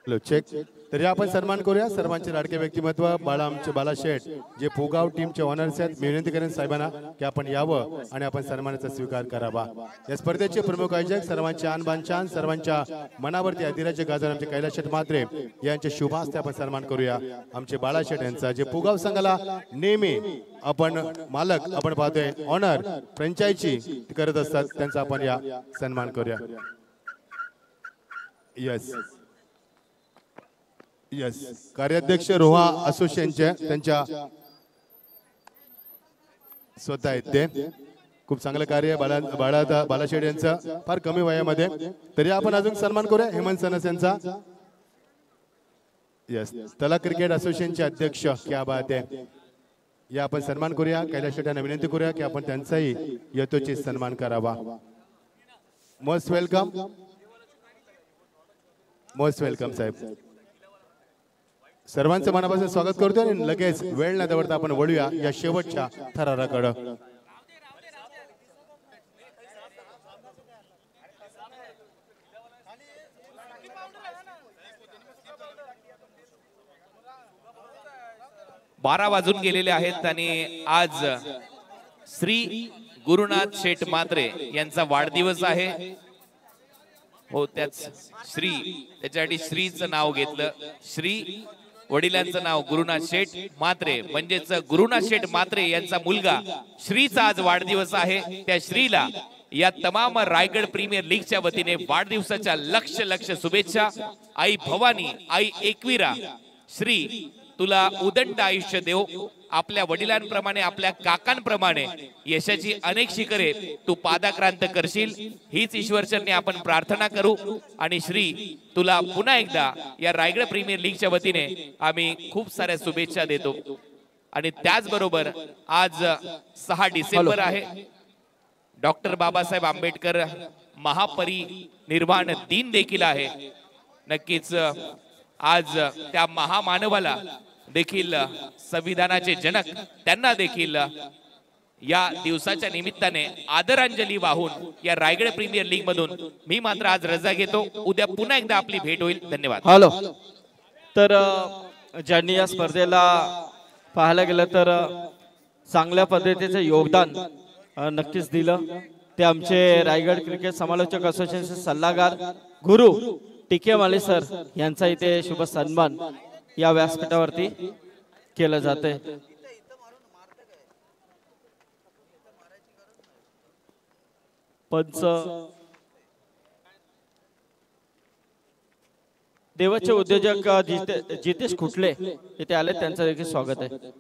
चेक. तरी आपण सन्मान करूया सर्वांचे लाडके व्यक्तिमत्व आमचे बाला शेठ जे फुगाव टीमचे ऑनर्स आहेत. मी विनंती करेन साहेबांना की आपण यावं आणि आपण सन्मानाचा स्वीकार करावा. या स्पर्धेचे प्रमुख आयोजक सर्वांचे आणबान शान सर्वांच्या मनावरती अधिराज्य गाजर आमचे कैलास शेठ म्हात्रे यांचे शुभ हस्ते आपण सन्मान करूया. आमचे बाला शेठ यांचा जे फुगाव संघाला नेहमी आपण मालक आपण पाहतोय ऑनर फ्रँचायझी करत असतात त्यांचा आपण या सन्मान करूया. यस कार्याध्यक्ष रोहा असोसिएशनचे त्यांच्या स्वतः आहेत ते. खूप चांगलं कार्य बालाशेठ यांचं फार कमी वयामध्ये. तरी आपण अजून सन्मान करूया हेमंत सनस यांचा. यस तला क्रिकेट असोसिएशनचे अध्यक्ष क्या बात आहे. या आपण सन्मान करूया. कैलास शेठ यांना विनंती करूया की आपण त्यांचाही यथोचित सन्मान करावा. Most welcome. मोस्ट वेलकम साहेब. सर्वांचं मनापासून स्वागत करतो आणि लगेच वेळ न दवडता आपण वळूया या शेवटच्या थराराकडे. बारा वाजून गेलेले आहेत आणि आज श्री गुरुनाथ शेठ म्हात्रे यांचा वाढदिवस आहे. हो त्याच श्री त्याच्यासाठी श्रीचं नाव घेतलं. श्री वडिलांचं नाव गुरुनाथ शेठ म्हात्रे म्हणजेच गुरुनाथ शेठ म्हात्रे यांचा मुलगा श्रीचा आज वाढदिवस आहे. त्या श्रीला या तमाम रायगड प्रीमियर लीगच्या वतीने वाढदिवसाच्या लक्ष शुभेच्छा. आई भवानी आई एकवीरा श्री तुला उदंड आयुष्य देव. आपल्या वडिलांप्रमाणे आपल्या काकांप्रमाणे यशाची अनेक शिखरे तू पादाक्रांत करशील हीच ईश्वरचरणी आपण प्रार्थना करू. आणि श्री तुला पुन्हा एकदा या रायगड प्रीमियर लीगच्या वतीने आम्ही खूप साऱ्या शुभेच्छा देतो. आणि त्याचबरोबर आज 6 डिसेंबर आहे. डॉक्टर बाबासाहेब आंबेडकर महापरिनिर्वाण दिन देखील आहे. नक्कीच आज त्या महामानवाला देखील संविधानाचे जनक त्यांना देखील या दिवसाच्या निमित्ताने आदरांजली वाहून या रायगड प्रीमियर लीग मधून मी मात्र आज रजा घेतो. उद्या पुन्हा एकदा आपली भेट होईल. धन्यवाद. हॅलो. तर ज्यांनी या स्पर्धेला पाहायला गेलं तर चांगल्या पद्धतीचे योगदान नक्कीच दिलं ते आमचे रायगड क्रिकेट समालोचक असोसिएशनचे सल्लागार गुरु टीके माले सर यांचा इथे शुभ सन्मान या व्यासपीठावरती केलं जाते. पंच देवाचे उद्योजक जितेश खुटले इथे आले त्यांचं देखील स्वागत आहे.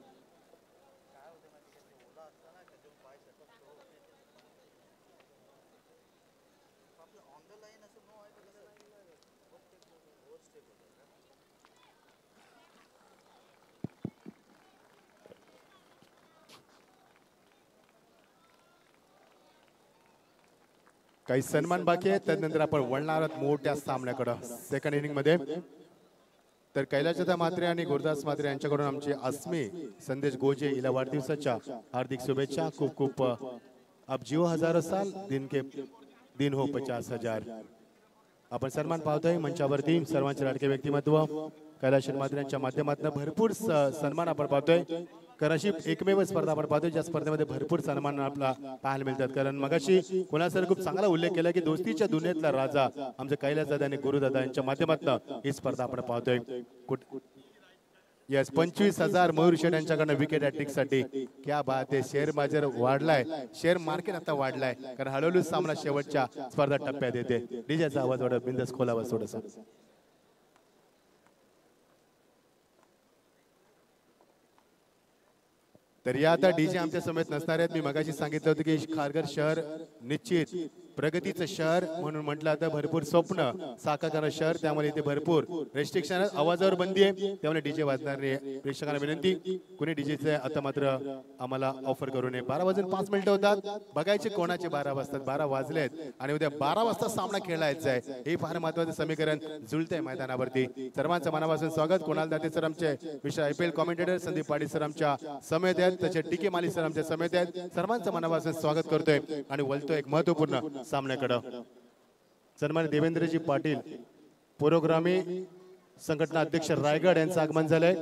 काही सन्मान बाकी आहे. त्यानंतर आपण वळणार आहोत मोठ्या सामन्याकडे सेकंड इनिंग मध्ये. तर कैलाशदा मात्रे आणि गुरुदास मात्रे यांच्याकडून आमची अस्मी संदेश गोजे हिला वाढदिवसाच्या हार्दिक शुभेच्छा. खूप खूप अब जिओ हजारो साल दिन हो 50,000. आपण सन्मान पाहतोय मंचावरती सर्वांचे लाडके व्यक्तिमत्व कैलाश मात्रे यांच्या माध्यमातून भरपूर सन्मान आपण पाहतोय. कारण अशी एकमेव स्पर्धा आपण पाहतोय ज्या स्पर्धेमध्ये भरपूर सन्मान आपला पाहायला मिळतात. कारण मगाशी कोणासर खूप चांगला उल्लेख केला की दोस्तीच्या दुनियेतला राजा आमचे कैलास दादा आणि गुरुदादा यांच्या माध्यमातून ही स्पर्धा आपण पाहतोय. यस 25,000 मयूर शेठ यांच्याकडनं विकेट हॅट्रिक साठी. क्या बात आहे. शेअर बाजार वाढलाय, शेअर मार्केट आता वाढलाय कारण हळूहळू सामना शेवटच्या स्पर्धा टप्प्यात येते. डीजेचा आवाज वाढत बिंदस खोलावा थोडासा. तर या आता डीजे आमच्या समेत नसणार आहेत. मी मगाशी सांगितलं होतं की खारघर शहर निश्चित प्रगतीचं शहर म्हणून म्हटलं आता भरपूर स्वप्न साकार करणारं शहर. त्यामुळे इथे भरपूर रेस्ट्रिक्शन आवाजावर बंदी आहे त्यामुळे डीजे वाजणार नाही. प्रेक्षकांना विनंती कुणी डीजेचे आता मात्र आम्हाला ऑफर करू नये. 12:05 होतात. बघायचे कोणाचे 12 वाजतात. 12 वाजलेत आणि उद्या 12 वाजता सामना खेळायचा आहे. हे फार महत्वाचं समीकरण जुळतंय मैदानावरती. सर्वांचं मनापासून स्वागत. कुणाल दाते सर आमचे विषय IPL commentator, Sandeep Patil sir आमच्या समेत आहेत, तसे DK माली सर आमच्या समेत आहेत. सर्वांचं मनापासून स्वागत करतोय आणि बोलतोय एक महत्वपूर्ण सामन्याकडे. सन्मान्य देवेंद्रजी पाटील पुरोगामी संघटना अध्यक्ष रायगड यांचं आगमन झालंय.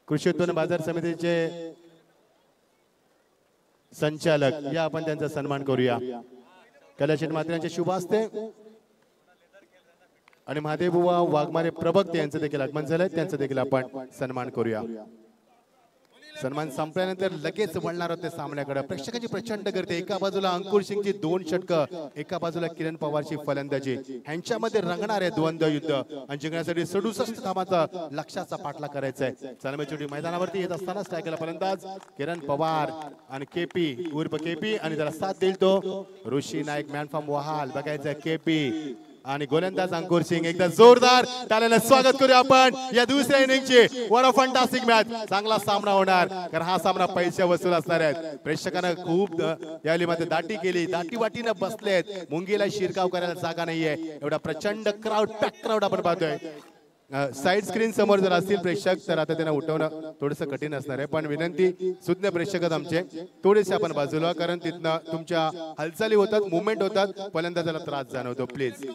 कृषी उत्पन्न बाजार समितीचे संचालक या आपण त्यांचा सन्मान करूया. कैलाश मात्रे यांचे शुभ हस्ते आणि महादेवबुवा वाघमारे प्रभक्त यांचं देखील आगमन झालंय. त्यांचं देखील आपण सन्मान करूया. सन्मान संपल्यानंतर लगेच वळणार होते सामन्याकडे. प्रेक्षकांची प्रचंड गर्दी. एका बाजूला अंकुर सिंगची 2 षटकं, एका बाजूला किरण पवारची फलंदाजी. ह्यांच्यामध्ये रंगणार आहे द्वंद्व युद्ध आणि जिंकण्यासाठी 67 धावांचा लक्ष्याचा पाठला करायचा आहे. चलमेचोटी मैदानावरती येत असताना स्ट्रायकरला फलंदाज किरण पवार आणि KP उर्फ KP आणि त्याला साथ देईल तो ऋषी नाईक मॅन फ्रॉम वहाल. बघायचं KP आणि गोलंदाज अंकुर सिंग. एकदा जोरदार टाळ्याने स्वागत करूया आपण या दुसऱ्या इनिंगचे. What a fantastic match. चांगला सामना होणार कारण हा सामना पैसे वसूल असणार आहे. प्रेक्षकांना खूप यावेळी मध्ये दाटी केली, दाटी वाटीनं बसलेत. मुंगीला शिरकाव करायला जागा नाहीये. एवढा प्रचंड क्राऊड, पॅक क्राऊड आपण पाहतोय. साईड स्क्रीन समोर जर असतील प्रेक्षक तर आता त्यांना उठवणं थोडंसं कठीण असणार आहे. पण विनंती सुज्ञ प्रेक्षक आमचे थोडेसे आपण बाजूला, कारण तिथनं तुमच्या हालचाली होतात, मुवमेंट होतात, फलंदाजाला त्रास जाणवतो. प्लीज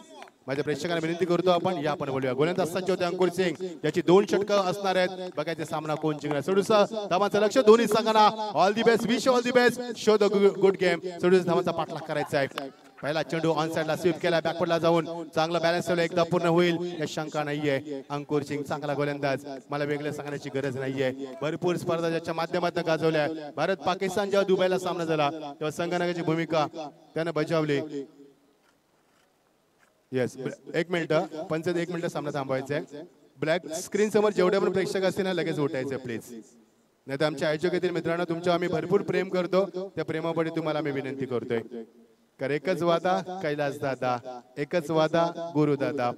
माझ्या प्रेक्षकांना विनंती करतो आपण या आपण बोलूया. गोलंदाज सज्ज होते अंकुर सिंग, याची 2 षटकं असणार आहेत. बघायचे सामना कोण जिंकणार. 67 धावांचं लक्ष दोन्ही संघांना. All the best, wish all the best, show the good game. 67 धावांचा पाठलाग करायचा आहे. पहिला चेंडू ऑन साइडला स्वीप केला, बॅकवर्डला जाऊन चांगला बॅलन्स ठेवला. एकदा पूर्ण होईल या शंका नाहीये. अंकुर सिंग चांगला गोलंदाज, मला वेगळं सांगण्याची गरज नाहीये. भरपूर स्पर्धा ज्याच्या माध्यमातून गाजवल्या. भारत पाकिस्तान जेव्हा दुबईला सामना झाला तेव्हा संघनायकाची भूमिका त्यानं बजावली. येस 1 मिनिट 1 मिनिट सामना थांबवायचा आहे. ब्लॅक स्क्रीन समोर जेवढे पण प्रेक्षक असतील ना लगेच उठायचे प्लीज. नाही तर आमच्या आयोजक येथील मित्रांनो तुमच्या आम्ही भरपूर प्रेम करतो. त्या प्रेमापडी तुम्हाला आम्ही विनंती करतोय. कारण एकच वादा कैलास दादा, एकच वादा गुरु दादा.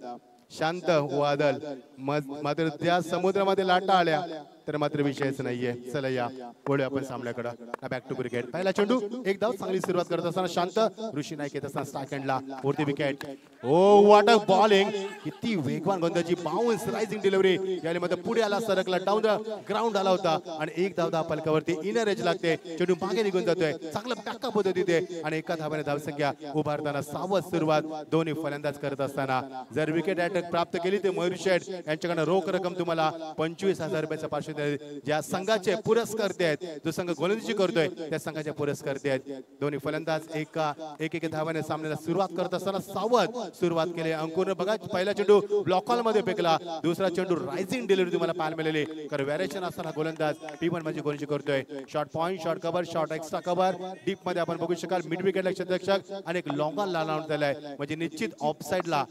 शांत वादल मात्र त्या समुद्रामध्ये लाटा आल्या तर मात्र विषयच नाहीये. चला या बोलूया आपण सामन्याकडे. Back to cricket. पहिला चेंडू एक धाव चांगली सुरुवात करत असताना शांत ऋषी नाईक येत असताना सेकंडला वरती wicket. Oh what a bowling. किती वेगवान गोलंदाजी, बाउन्स रायझिंग डिलिव्हरी. याने मध्ये पुढे आला, सरकला, डाऊन द ग्राउंड आला होता आणि एक धाव फलकावरती इनर एज लागते. चेंडू मागे निघून जातोय. चांगलं बॅकअप होतं तिथे आणि एका धावाने धावसंख्या उभारताना सावध सुरुवात दोन्ही फलंदाज करत असताना जर विकेट अटॅक प्राप्त केली तर मयूर शेठ यांच्याकडे रोख रक्कम तुम्हाला 25,000 रुपयाचा पार्श्वभूमी. ज्या संघाचे पुरस्कर्ते आहेत, जो संघ गोलंदाजी करतोय त्या संघाचे पुरस्कर्ते आहेत. दोन्ही फलंदाज एक धावाने सामन्याला सुरुवात करत असताना सावध सुरुवात केली. अंकुरने बघा पहिला चेंडू ब्लॉक हॉल मध्ये फेकला, दुसरा चेंडू रायझिंग डिलिव्हरी तुम्हाला पाहायला मिळाली. कारण व्हेरिएशन असताना गोलंदाज P1 म्हणजे गोलंदाजी करतोय. Short point, short cover, short extra cover. Deep मध्ये आपण बघू शकाल मिड विकेटला क्षेत्ररक्षक आणि एक लॉंग ऑन लावण्यात आलाय. म्हणजे निश्चित ऑफ साइडला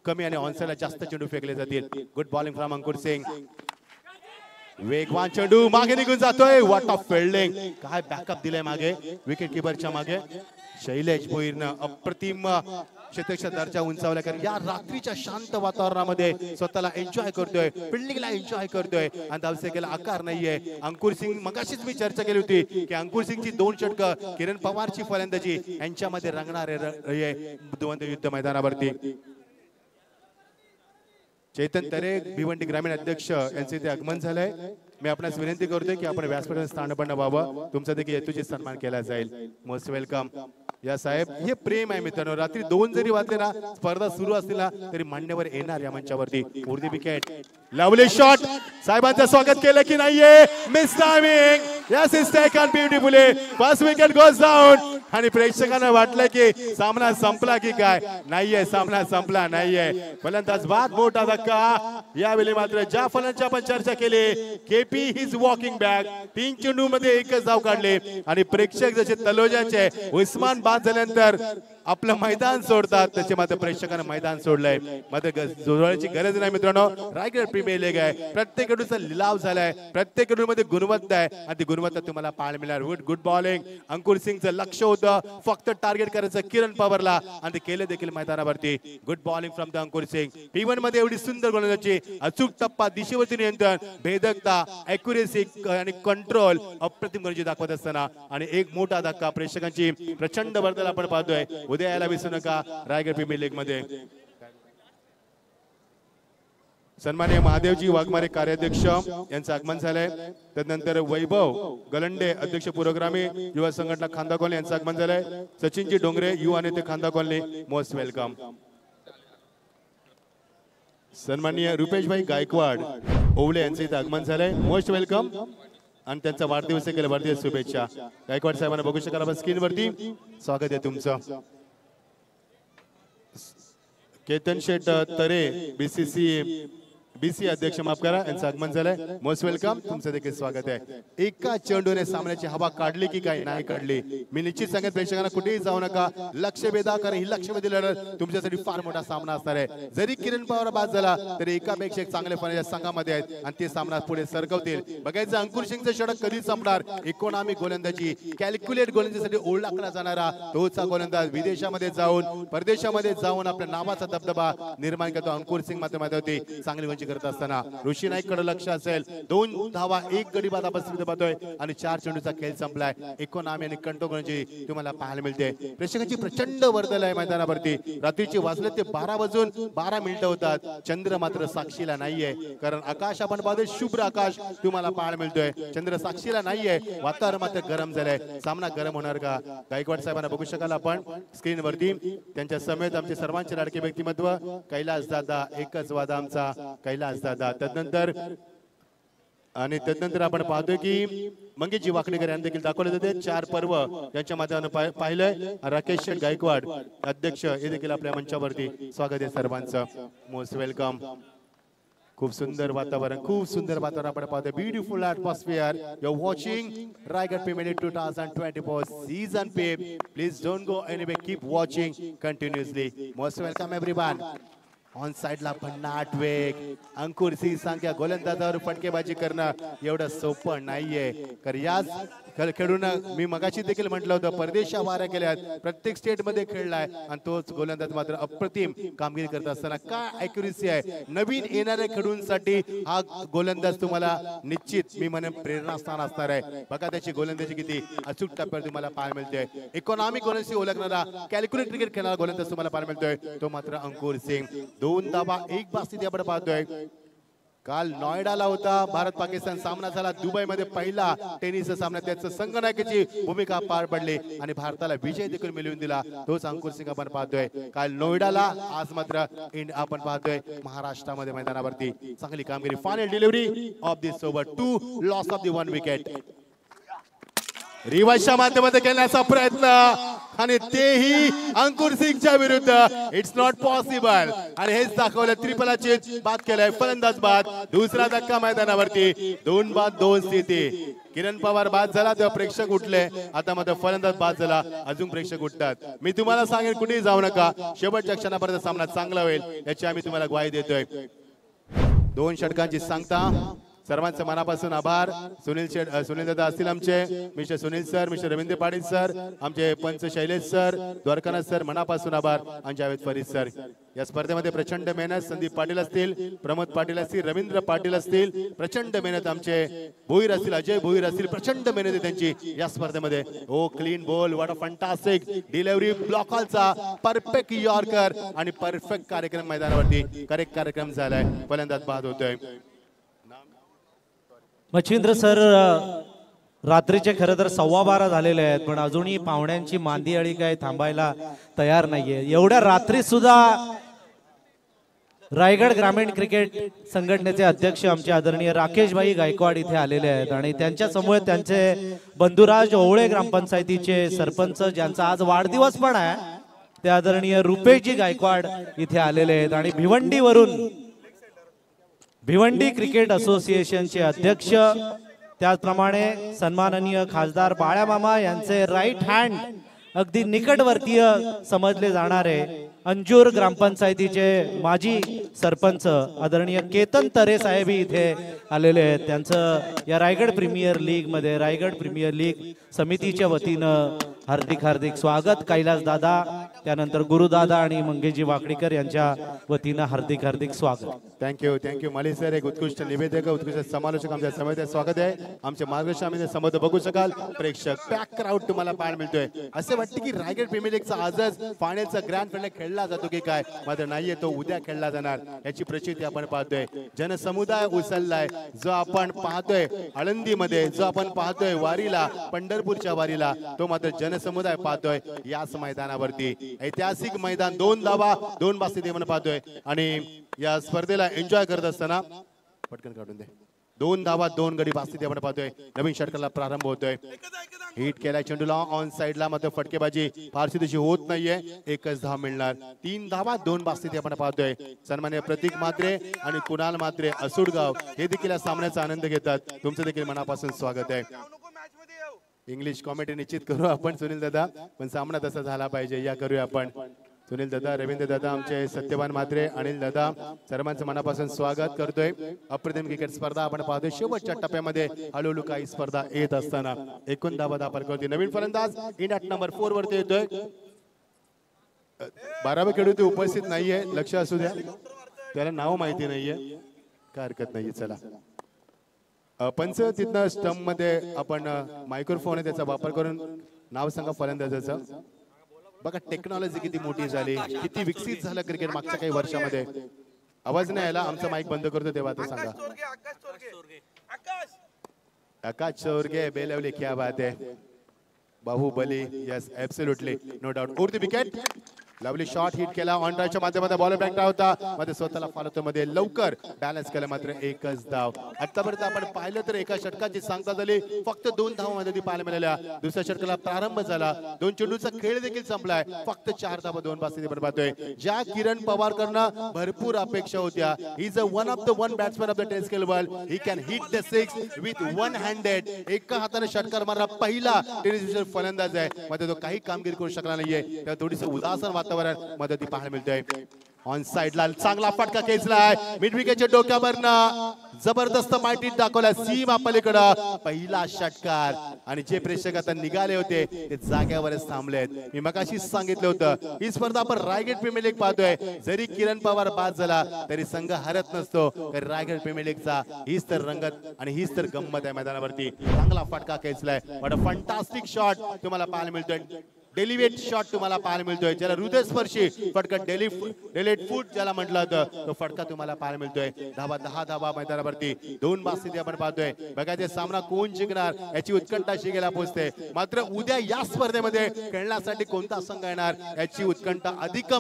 कमी आणि ऑन साइडला जास्त चेंडू फेकले जातील. गुड बॉलिंग फ्रॉम अंकुर सिंग. वेगवान चेंडू मागे निघून जातोय. What of fielding. काय बॅकअप दिलाय मागे विकेट किपरच्या मागे. शैलेश भोईरनं अप्रतिम क्षेत्राचा दर्जा उंचावला, कारण या रात्रीच्या शांत वातावरणामध्ये स्वतःला एन्जॉय करतोय, फिल्डिंगला एन्जॉय करतोय आणि धावसंख्येला आकार नाहीये. अंकुर सिंग, मगाशीच मी चर्चा केली होती की अंकुर सिंगची 2 षटकं, किरण पवारची फलंदाजी यांच्यामध्ये रंगणारे द्वंद्व युद्ध मैदानावरती. चेतन तरे, भिवंडी ग्रामीण अध्यक्ष यांचे इथे आगमन झालंय. मी आपणास विनंती करतोय की आपण व्यासपीठावर स्थानपन्न व्हावं, तुमचा देखील हेतूची सन्मान केला जाईल. Most welcome. या साहेब, हे प्रेम आहे मित्रांनो. रात्री 2 जरी वाजले ना, स्पर्धा सुरू असतील ना, तरी मान्यवर येणार या मंचावरती. उर्दी विकेट, लवली शॉट, साहेबांचं स्वागत केलं की नाहीये, miss timing. Yes, is taken beautifully. First wicket goes down. आणि प्रेक्षकांना वाटलं की सामना संपला की काय, नाहीये, सामना संपला नाहीये. फलंदाज बाद, मोठा धक्का. यावेळी मात्र ज्या फलंदाजांची आपण चर्चा केली, केपी हिज वॉकिंग बॅक, 3 चेंडूमध्ये 1च धाव काढले. आणि प्रेक्षक जसे तलोजाचे उस्मान बाद झाल्यानंतर आपलं मैदान सोडतात, त्याचे मात्र प्रेक्षकांना मैदान सोडलंय. मात्र जोडण्याची गरज नाही मित्रांनो. रायगड प्रीमियर लीग आहे, प्रत्येक खेळाडूचा लिलाव झालाय, प्रत्येक खेळाडूमध्ये गुणवत्ता आहे आणि ती गुणवत्ता तुम्हाला पाहायला मिळणार. Good bowling. अंकुर सिंगचं लक्ष होतं फक्त टार्गेट करायचं किरण पवारला आणि ते केले देखील मैदानावरती. Good bowling from the Ankur Singh. P1 मध्ये एवढी सुंदर गोलंदाजी, अचूक टप्पा, दिशेवरती नियंत्रण, भेदकता, ॲक्युरेसी आणि कंट्रोल अप्रतिम गोलंदाजी दाखवत असताना आणि एक मोठा धक्का. प्रेक्षकांची प्रचंड वर्दळ आपण पाहतोय. उद्या यायला विसरू नका रायगड प्रीमियर लीग मध्ये. सन्माननीय महादेवजी वाघमारे कार्याध्यक्ष यांचं आगमन झालंय. त्यानंतर वैभव गलंडे अध्यक्ष पुरोगामी युवा संघटना खांदा कॉलनी यांचं आगमन झालंय. सचिनजी डोंगरे युवा नेते खांदा कॉलनी, मोस्ट वेलकम. सन्माननीय रुपेशभाई गायकवाड ओवळे यांचं इथे आगमन झालंय, मोस्ट वेलकम. आणि त्यांचा वाढदिवस केला, वाढदिवस शुभेच्छा. गायकवाड साहेबांना बघू शकाल स्क्रीनवरती. स्वागत आहे तुमचं. केतन शेठ तरे बीसी अध्यक्ष, माफ करा, यांचं आगमन झालंय, मोस्ट वेलकम. तुमचं देखील स्वागत आहे. एका चेंडूने सामन्याची हवा काढली की काय, नाही काढली. मी निश्चित सांगत प्रेक्षकांना कुठेही जाऊ नका, लक्ष वेधा, कारण ही लक्षवेधी लढत तुमच्यासाठी फार मोठा सामना असणार आहे. जरी किरण पवार बाद झाला तरी एकापेक्षा एक चांगले फलंदाज संघामध्ये आहेत आणि ते सामना पुढे सरकवतील. बघायचं अंकुर सिंगचं षटक कधी संपणार. इकॉनॉमिक गोलंदाजी, कॅल्क्युलेट गोलंदाजीसाठी ओळखला जाणारा तोचा गोलंदाज, विदेशामध्ये जाऊन, परदेशामध्ये जाऊन आपल्या नावाचा दबदबा निर्माण करतो. अंकुर सिंग मात्र होती चांगली वंचित करत असताना ऋषी नाईककडे लक्ष असेल. 2 धावा 1 गडी बाद आपण पाहतोय आणि 4 चेंडूचा खेळ संपलाय. इकॉनॉमी आणि कंट्रोल तुम्हाला पाहायला मिळते. प्रेक्षकांची प्रचंड वर्दळ आहे मैदानावरती. रात्रीचे वाजले ते 12 वाजून 12 मिनिटं होतात. चंद्र मात्र साक्षीला नाहीये, कारण आकाश आपण पाहतोय शुभ्र आकाश तुम्हाला पाहायला मिळतोय. चंद्र साक्षीला नाहीये, वातावरण मात्र गरम झालंय. सामना गरम होणार का? गायकवाड साहेबांना बघू शकाल आपण स्क्रीनवरती. त्यांच्या समेत आमचे सर्वांचे लाडके व्यक्तिमत्व कैलास दादा, एकच वादा आमचा कैलास दादा. त्यानंतर आपण पाहतोय की मंगेशजी वाकडेकर यांनी देखील दाखवले जाते. 4 पर्व यांच्या माध्यमातून पाहिलंय. राकेश शेठ गायकवाड अध्यक्ष हे देखील आपल्या मंचावरती. स्वागत आहे सर्वांचं, मोस्ट वेलकम. खूप सुंदर वातावरण, खूप सुंदर वातावरण आपण पाहतोय. Beautiful atmosphere. You are watching Raigad premier league 2024 season पे. Please don't go anyway, keep watching continuously. Most welcome everyone. On साइडला भन्नाट वेग. अंकुर सिंग सांग्या गोलंदाजावर फटकेबाजी करणं एवढं सोपं नाहीये, कारण याच खेळून मी मगाशी देखील म्हटलं होतं परदेशा वाऱ्या केल्यात, प्रत्येक स्टेट मध्ये खेळलाय आणि तोच गोलंदाज मात्र अप्रतिम कामगिरी करत असताना काय ॲक्युरेसी आहे. नवीन येणाऱ्या खेळूंसाठी हा गोलंदाज तुम्हाला निश्चित मी म्हणेन प्रेरणास्थान असणार आहे. बघा त्याची गोलंदाजी किती अचूक टप्प्यावर तुम्हाला पाहायला मिळते. इकॉनॉमिक गोलंदाजी ओळखणारा, कॅल्क्युलेट क्रिकेट खेळणारा गोलंदाज तुम्हाला पाहायला मिळतोय, तो मात्र अंकुर सिंग. 2 धावा 1 बाद स्थिती आपण पाहतोय. काल नोएडाला होता भारत पाकिस्तान सामना झाला. दुबईमध्ये पहिला टेनिसचा सामना, त्याचं संघनायकाची भूमिका पार पडली आणि भारताला विजय देखील मिळवून दिला. तोच अंकुर सिंग आपण पाहतोय. काल नोएडाला, आज मात्र आपण पाहतोय महाराष्ट्रामध्ये मैदानावरती चांगली कामगिरी. Final delivery of this over, 2 loss of the 1 wicket. रिवर्सच्या माध्यमातून खेळण्याचा प्रयत्न आणि तेही अंकुर सिंगच्या विरुद्ध. It's not possible. आणि हेच दाखवलं, त्रिपलाचे बाद केलाय, फलंदाज बाद. दुसरा धक्का मैदानावरती. 2 बाद 2 स्थिती. किरण पवार बाद झाला तेव्हा प्रेक्षक उठले, आता मात्र फलंदाज बाद झाला, अजून प्रेक्षक उठतात. मी तुम्हाला सांगेन कुठेही जाऊ नका, शेवटच्या क्षणापर्यंत सामना चांगला होईल याची आम्ही तुम्हाला ग्वाही देतोय. 2 षटकांची सांगता सर्वांचे मनापासून आभार. सुनील दादा असतील आमचे, mister Sunil sir, mister Ravindra Patil sir, आमचे पंच शैलेश सर, द्वारकानाथ सर, मनापासून आभार. आणि जावेद फरीद सर. या स्पर्धेमध्ये प्रचंड मेहनत संदीप पाटील असतील, प्रमोद पाटील असतील, रवींद्र पाटील असतील, प्रचंड मेहनत आमचे भोईर असतील, अजय भोईर असतील, प्रचंड मेहनत आहे त्यांची या स्पर्धेमध्ये. Oh clean ball, what a fantastic delivery, block हॉलचा परफेक्ट यॉर्कर आणि परफेक्ट कार्यक्रम मैदानावरती करेक्ट कार्यक्रम झालाय. फलंदाज बाद होतोय. मच्छिंद्र सर, रात्रीचे खरं तर 12:15 झालेले आहेत, पण अजूनही पाहुण्यांची मांदी अळी काय थांबायला तयार नाहीये. एवढ्या रात्री सुद्धा रायगड ग्रामीण क्रिकेट संघटनेचे अध्यक्ष आमचे आदरणीय राकेशभाई गायकवाड इथे आलेले आहेत आणि त्यांच्या समोर त्यांचे बंधुराज ओवळे ग्रामपंचायतीचे सरपंच, ज्यांचा आज वाढदिवस पण आहे, ते आदरणीय रुपेशजी गायकवाड इथे आलेले आहेत. आणि भिवंडी क्रिकेट असोसिएशनचे अध्यक्ष, त्याचप्रमाणे सन्माननीय खासदार बाळामामा यांचे राईट हँड, अगदी निकटवर्तीय समजले जाणारे अंजूर ग्रामपंचायतीचे माजी सरपंच आदरणीय केतन तरे साहेब इथे आलेले आहेत. त्यांचं या रायगड प्रीमियर लीग समितीच्या वतीनं हार्दिक स्वागत. कैलास दादा, त्यानंतर गुरुदादा आणि मंगेशजी वाकडीकर यांच्या वतीनं हार्दिक स्वागत. थँक्यू माली सर. एक उत्कृष्ट निवेदक, उत्कृष्ट समालोचक आमच्या समितीत स्वागत आहे. आमचे मार्गदर्शन आम्ही समोर बघू शकाल. प्रेक्षक पॅक क्राऊड तुम्हाला पाहायला मिळतोय. असे वाटते की रायगड प्रीमियर लीगचा आजच फायनलचा ग्रँड फायनल खेळला जातो की काय, मात्र नाहीये, तो उद्या खेळला जाणार. याची प्रचिती आपण पाहतोय. जनसमुदाय उसळलाय. जो आपण पाहतोय आळंदीमध्ये, जो आपण पाहतोय वारीला, पंढरपूरच्या वारीला, तो मात्र जनसमुदाय पाहतोय याच मैदानावरती. ऐतिहासिक मैदान, 2 धावा 2 बास्ती आपण पाहतोय. आणि या स्पर्धेला एन्जॉय करत असताना पटकन काढून दे, 2 धावा 2 गडी बास्ती आपण पाहतोय. नवीन षटकाला प्रारंभ होतोय. हिट केलाय चेंडूला ऑन साइडला, मात्र फटकेबाजी फारशी तशी होत नाहीये. एकच धाव मिळणार. 3 धावा 2 बास्ती आपण पाहतोय. सन्मान्य प्रतीक म्हात्रे आणि कुणाल म्हात्रे असुडगाव हे देखील या सामन्याचा आनंद घेतात. तुमचं देखील मनापासून स्वागत आहे. इंग्लिश कॉमेंट्री निश्चित करू आपण सुनील दादा, पण सामना तसा झाला पाहिजे, या करूया आपण. सुनील दादा, रवींद्र दादा, आमचे सत्यवान म्हात्रे, अनिल दादा, सर्वांचं मनापासून स्वागत करतोय. अप्रतिम क्रिकेट स्पर्धा आपण पाहतोय. शेवटच्या टप्प्यामध्ये हळूहळू काही स्पर्धा येत असताना एकूण धावा दाखल करतोय. नवीन फलंदाज इंडॅट नंबर 4 वरती येतोय. 12वे खेळाडू ते उपस्थित नाहीये, लक्ष असू द्या. त्याला नाव माहिती नाहीये, काय हरकत नाहीये. चला पंच, तिथनं स्टंप मध्ये आपण मायक्रोफोन आहे त्याचा वापर करून नाव सांगा फलंदाजाचं. बघा टेक्नॉलॉजी किती मोठी झाली, किती विकसित झालं क्रिकेट मागच्या काही वर्षामध्ये. आवाज नाही आला, आमचा माईक बंद करतो तेव्हा आता सांगा. आकाश चोरगे बेलवली, क्या बात आहे. Baahubali, yes absolutely, no doubt. उरती विकेट, लवली शॉट हिट केला. ऑन ड्राईव्हच्या माध्यमातून बॉलर बॅक होता, मध्ये स्वतःला फॉलो मध्ये लवकर बॅलन्स केला, मात्र एकच धाव. आतापर्यंत आपण पाहिलं तर एका षटकाची सांगता झाली, फक्त 2 धावांमध्ये ती पाहायला मिळाल्या. दुसऱ्या षटकाला प्रारंभ झाला, 2 चेंडूचा खेळ देखील संपलाय, फक्त 4 धावा 2 बास्ती आपण पाहतोय. ज्या किरण पवारकरनं भरपूर अपेक्षा होत्या. He is one of the batsman of the test scale world. He can hit the 6 with 1 handed. एका हाताने षटकार मारणारा पहिला टेनिस फलंदाज आहे, मात्र तो काही कामगिरी करू शकला नाहीये. त्या थोडीसं उदासन वातावरण मदती पाहायला मिळतोय. ऑन साइडला चांगला फटका खेचलाय, मिड विकेटच्या डोक्यावरनं जबरदस्त माहिती दाखवला सीमा पलीकडं. पहिला षटकार, आणि जे प्रेक्षक आता निघाले होते ते जाग्यावरच थांबलेत. मी मगाशी सांगितलं होतं, ही स्पर्धा आपण रायगड प्रीमियर लीग पाहतोय. जरी किरण पवार बाद झाला तरी संघ हरत नसतो. रायगड प्रीमियर लीगचा हीच तर रंगत आणि हीच तर गंमत आहे मैदानावरती. चांगला फटका खेचलाय, बट फंटास्टिक शॉट तुम्हाला पाहायला मिळतोय. डेलिवेट शॉट तुम्हाला पाहायला मिळतोय, ज्याला हृदयस्पर्शी फटका, डेलिवेट फूट ज्याला म्हटलं होतं, तो फटका तुम्हाला पाहायला मिळतोय. 10 धावा मैदानावरती 2 बास्ती आपण पाहतोय. बघायचे सामना कोण जिंकणार याची उत्कंठा शिगेला पोहोचते. मात्र उद्या या स्पर्धेमध्ये खेळण्यासाठी कोणता संघ येणार याची उत्कंठा अधिक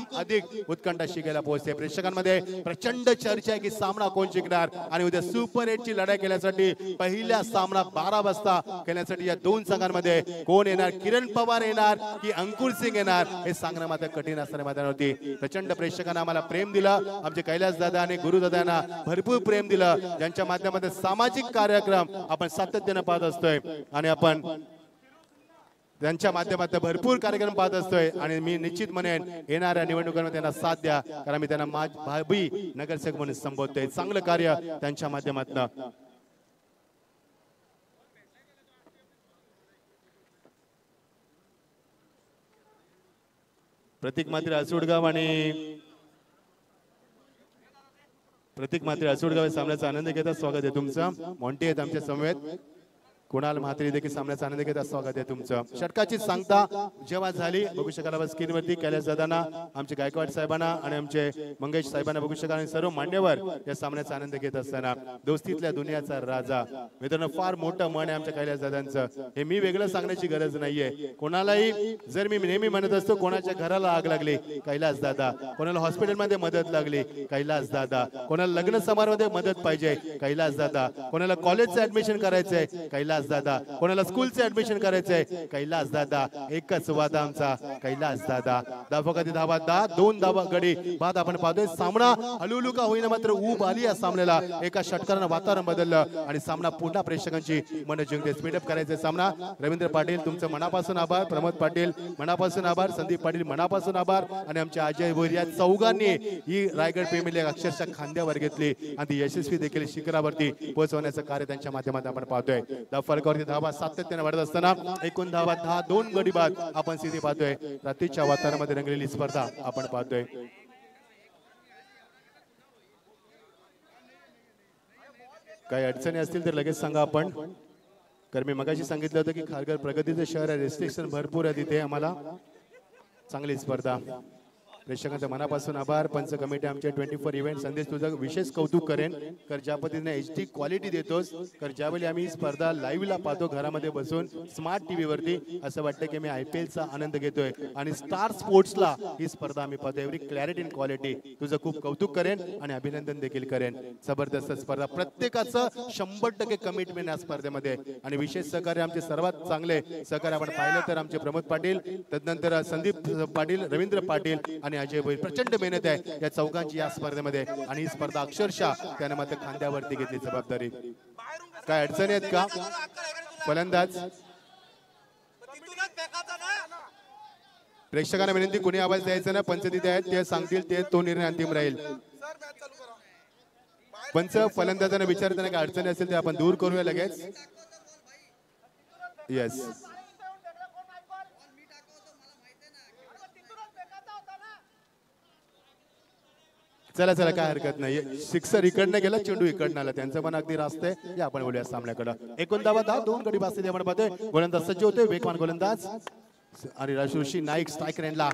उत्कंठा शिगेला पोहोचते. प्रेक्षकांमध्ये प्रचंड चर्चा आहे की सामना कोण जिंकणार, आणि उद्या सुपर 8 ची लढाई केल्यासाठी पहिला सामना 12 वाजता खेळण्यासाठी या 2 संघांमध्ये कोण येणार, किरण पवार येणार की अंकुर सिंग येणार, हे सांगणं मात्र कठीण असणाऱ्या मैदानावरती. प्रचंड प्रेक्षकांना आम्हाला प्रेम दिलं. आमचे कैलास दादा आणि गुरुदादांना भरपूर प्रेम दिलं, ज्यांच्या माध्यमातून सामाजिक कार्यक्रम आपण सातत्याने पाहत असतोय, आणि आपण त्यांच्या माध्यमातून भरपूर कार्यक्रम पाहत असतोय. आणि मी निश्चित म्हणेन येणाऱ्या निवडणुकांमध्ये त्यांना साथ द्या, कारण मी त्यांना भाभी नगरसेवक म्हणून संबोधतोय. चांगलं कार्य त्यांच्या माध्यमातून. प्रतीक मात्रे असुडगाव या सामन्याचा आनंद घेतात. स्वागत आहे तुमचं. मॉन्टी आहेत आमच्या समवेत. कुणाल म्हात्रे देखील सामन्याचा आनंद घेतात. स्वागत आहे तुमचं. षटकाची सांगता जेव्हा झाली बघू शकाल स्क्रीनवरती कैलास दादांना, आमचे गायकवाड साहेबांना आणि आमचे मंगेश साहेबांना बघू शकाल. सर्व मान्यवर या सामन्याचा आनंद घेत असताना दोस्तीतल्या दुनियाचा राजा मित्रांनो, फार मोठं मन आहे आमच्या कैलास दादांचं. हे मी वेगळं सांगण्याची गरज नाहीये. कोणालाही जर मी नेहमी म्हणत असतो कोणाच्या घराला आग लागली कैलास दादा, कोणाला हॉस्पिटलमध्ये मदत लागली कैलास दादा, कोणाला लग्न समारंभामध्ये मदत पाहिजे कैलास दादा, कोणाला कॉलेजचं ऍडमिशन करायचंय कैलास दादा, कोणाला स्कूलचे ऍडमिशन करायचंय कैलास दादा. एकच वादा आमचा कैलास दादा. धावफलकाची धावा 2 धावा गडी बाद आपण पाहतोय. सामना हलुलू का होईना मात्र ऊब आली या सामन्याला. एका षटकारानं वातावरण बदललं आणि सामना पुन्हा प्रेक्षकांची मन जिंकते. स्पीडअप करायचा सामना. रवींद्र पाटील तुमचं मनापासून आभार, प्रमोद पाटील मनापासून आभार, संदीप पाटील मनापासून आभार आणि आमच्या अजय भोईर या चौघांनी ही रायगड प्रीमियर लीग अक्षरशः खांद्यावर घेतली आणि ती यशस्वी देखील शिखरावरती पोहोचवण्याचं कार्य त्यांच्या माध्यमातून आपण पाहतोय. फलकावरती धावा सातत्याने वाढत असताना एकूण धावा 10-2 गडी बाद आपण स्थिती पाहतोय. रात्रीच्या वातावरणामध्ये रंगलेली स्पर्धा आपण पाहतोय. काही अडचणी असतील तर लगेच सांगा आपण, कारण मी मगाशी सांगितलं होतं की खारघर प्रगतीचं शहर आहे, रेस्ट्रिक्शन भरपूर आहे तिथे. आम्हाला चांगली स्पर्धा. प्रेक्षकांच्या मनापासून आभार. पंच कमिटी आमचे 24 इव्हेंट. संदेश तुझं विशेष कौतुक करेन, कारण ज्या पद्धतीने HD क्वालिटी देतोस, कारण ज्यावेळी आम्ही ही स्पर्धा लाईव्हला पाहतो घरामध्ये बसून स्मार्ट टीव्ही वरती, असं वाटतं की मी IPL चा आनंद घेतोय. आणि स्टार स्पोर्ट्सला ही स्पर्धा आम्ही पाहतो. Every clarity in quality. तुझं खूप कौतुक करेन आणि अभिनंदन देखील करेन. जबरदस्त स्पर्धा. प्रत्येकाचं 100% कमिटमेंट या स्पर्धेमध्ये आणि विशेष सहकार्य आमचे सर्वात चांगले सहकार्य आपण पाहिलं तर आमचे प्रमोद पाटील, तदनंतर संदीप पाटील, रवींद्र पाटील आणि अजय भोईर. प्रचंड मेहनत आहे या चौघांची या स्पर्धेमध्ये आणि ही स्पर्धा अक्षरशः त्याने मात्र खांद्यावरती घेतली जबाबदारी. काय अडचणी आहेत का? फलंदाज प्रेक्षकांना विनंती, कोणी आवाज द्यायचा ना. पंच तिथे आहेत, ते सांगतील ते तो निर्णय अंतिम राहील. पंच फलंदाजांना विचारताना काय अडचणी असेल ते आपण दूर करूया लगेच. येस, चला चला काय हरकत नाही. सिक्सर इकडनं गेला, चेंडू इकडनं आला, त्यांचं पण अगदी रास्त आहे. या आपण बोलूया सामन्याकडे. एकूण धावा 10-2 गडी बास्ती आपण पाहतोय. गोलंदाज सज्ज होतोय, वेगवान गोलंदाज आणि ऋषी नाईक स्ट्राईक रेंजला.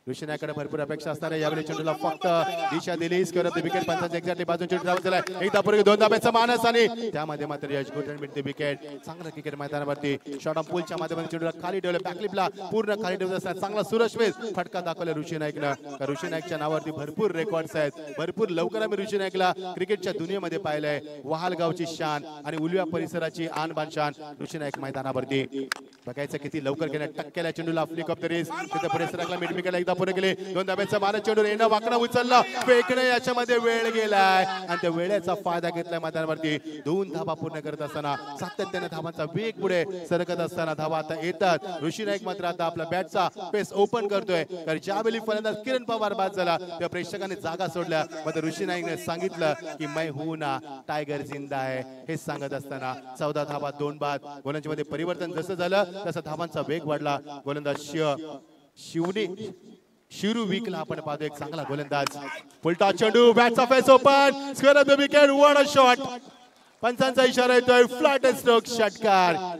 ऋषी नाईककडे भरपूर अपेक्षा असणार आहे. यावेळी चेंडूला फक्त दिशा दिली. विकेट पंचांच्या एक्झॅक्टली बाजून चेंडू धावत झालाय. एकदा पूर्वी 2 धाब्याचा मानस आणि त्यामध्ये मात्र यश गुड मिळते विकेट. चांगला क्रिकेट मैदानावरती शॉट ऑन पूलच्या माध्यमातून चेंडूला खाली ठेवलं, बॅकलिपला पूर्ण खाली ठेवत असताना चांगला सुरक्षित फटका दाखवला ऋषी नाईकनं. ऋषी नाईकच्या नावावरती भरपूर रेकॉर्ड्स आहेत. भरपूर लवकर आम्ही ऋषी नाईकला क्रिकेटच्या दुनियेमध्ये पाहिलंय. वहालगावची शान आणि उलव्या परिसराची आन बान शान ऋषी नाईक मैदानावरती. बघायचं किती लवकर गेल्या टक्क्याला चेंडूला फ्लिक ऑफ द रेस तिथे परिसराला मिडमिकेला एकदा पुढे गेले. 2 धाब्याचा मारत चेंडू येणं वाकडा उचलला, फेकणं याच्यामध्ये वेळ गेलाय आणि त्या वेळेचा फायदा घेतलाय मैदानावरती. 2 धाबा पूर्ण करत असताना सातत्याने धावांचा वेग पुढे सरकत असताना धावा आता येतात. ऋषी नाईक मात्र आता आपला बॅटचा पेस ओपन करतोय, कारण ज्यावेळी फलंदाज किरण पवार बाद झाला त्या प्रेक्षकांनी जागा सोडल्या. मात्र ऋषी नाईकने सांगितलं की मैं हूं ना, टायगर जिंदा आहे, हे सांगत असताना 14 धावा 2 बाद. गोलंदाजी मध्ये परिवर्तन जसं झालं तसं धावांचा वेग वाढला. गोलंदाज शिरू विकला आपण पाहतो. एक चांगला गोलंदाज. फुलटा चेंडू, बॅटचा face open, square off the wicket, what a shot. पंचांचा इशारा येतोय, फ्लॅट स्ट्रोक षटकार.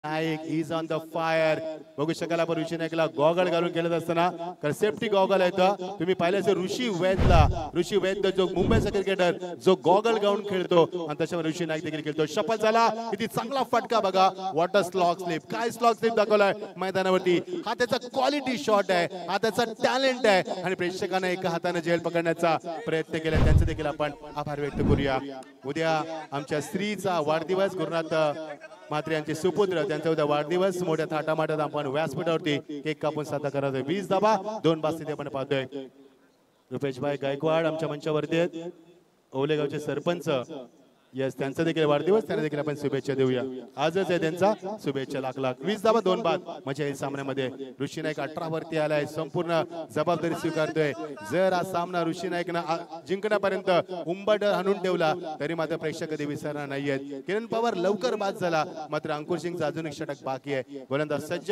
Naik is on the fire. बघू शकाल आपण ऋषी नाईकला गॉगल घालून खेळत असताना, कारण सेफ्टी गॉगल आहे. तुम्ही पाहिलं असेल ऋषी वैद्य जो मुंबईचा क्रिकेटर जो गॉगल घालून खेळतो आणि त्याच्यावर ऋषी नाईक देखील खेळतो. शपथ झाला. किती चांगला फटका बघा. वॉटर स्लॉग स्लिप, काय स्लॉग स्लिप दाखवलाय मैदानावरती. हा त्याचा क्वालिटी शॉट आहे, हा त्याचा टॅलेंट आहे आणि प्रेक्षकांना एका हाताने झेल पकडण्याचा प्रयत्न केला. त्यांचे देखील आपण आभार व्यक्त करूया. उद्या आमच्या स्त्रीचा वाढदिवस, गुरुनाथ म्हात्रे यांचे सुपुत्र, त्यांचा उद्या वाढदिवस. मोठ्या थाटामाटात आपण व्यासपीठावरती केक कापून साजरा करत आहे. 20 धाबा 2 बाद स्थिती आपण पाहतोय. रुपेशभाई गायकवाड आमच्या मंचावरती आहेत. ओलेगावचे सरपंच यस, त्यांचा देखील वाढदिवस, त्यांना देखील आपण शुभेच्छा देऊया. आजच आहे त्यांचा, शुभेच्छा लाख लाख. 20 धावा 2 बाद मजा येईल सामन्यामध्ये. ऋषी नाईक 18 वरती आलाय, संपूर्ण जबाबदारी स्वीकारतोय. जर हा सामना ऋषी नाईकनं जिंकण्यापर्यंत उंबाट हाणून ठेवला तरी मात्र प्रेक्षक कधी विसरणार नाहीयेत. किरण पवार लवकर बाद झाला, मात्र अंकुर सिंगचा अजून एक षटक बाकी आहे. गोलंदाज सज्ज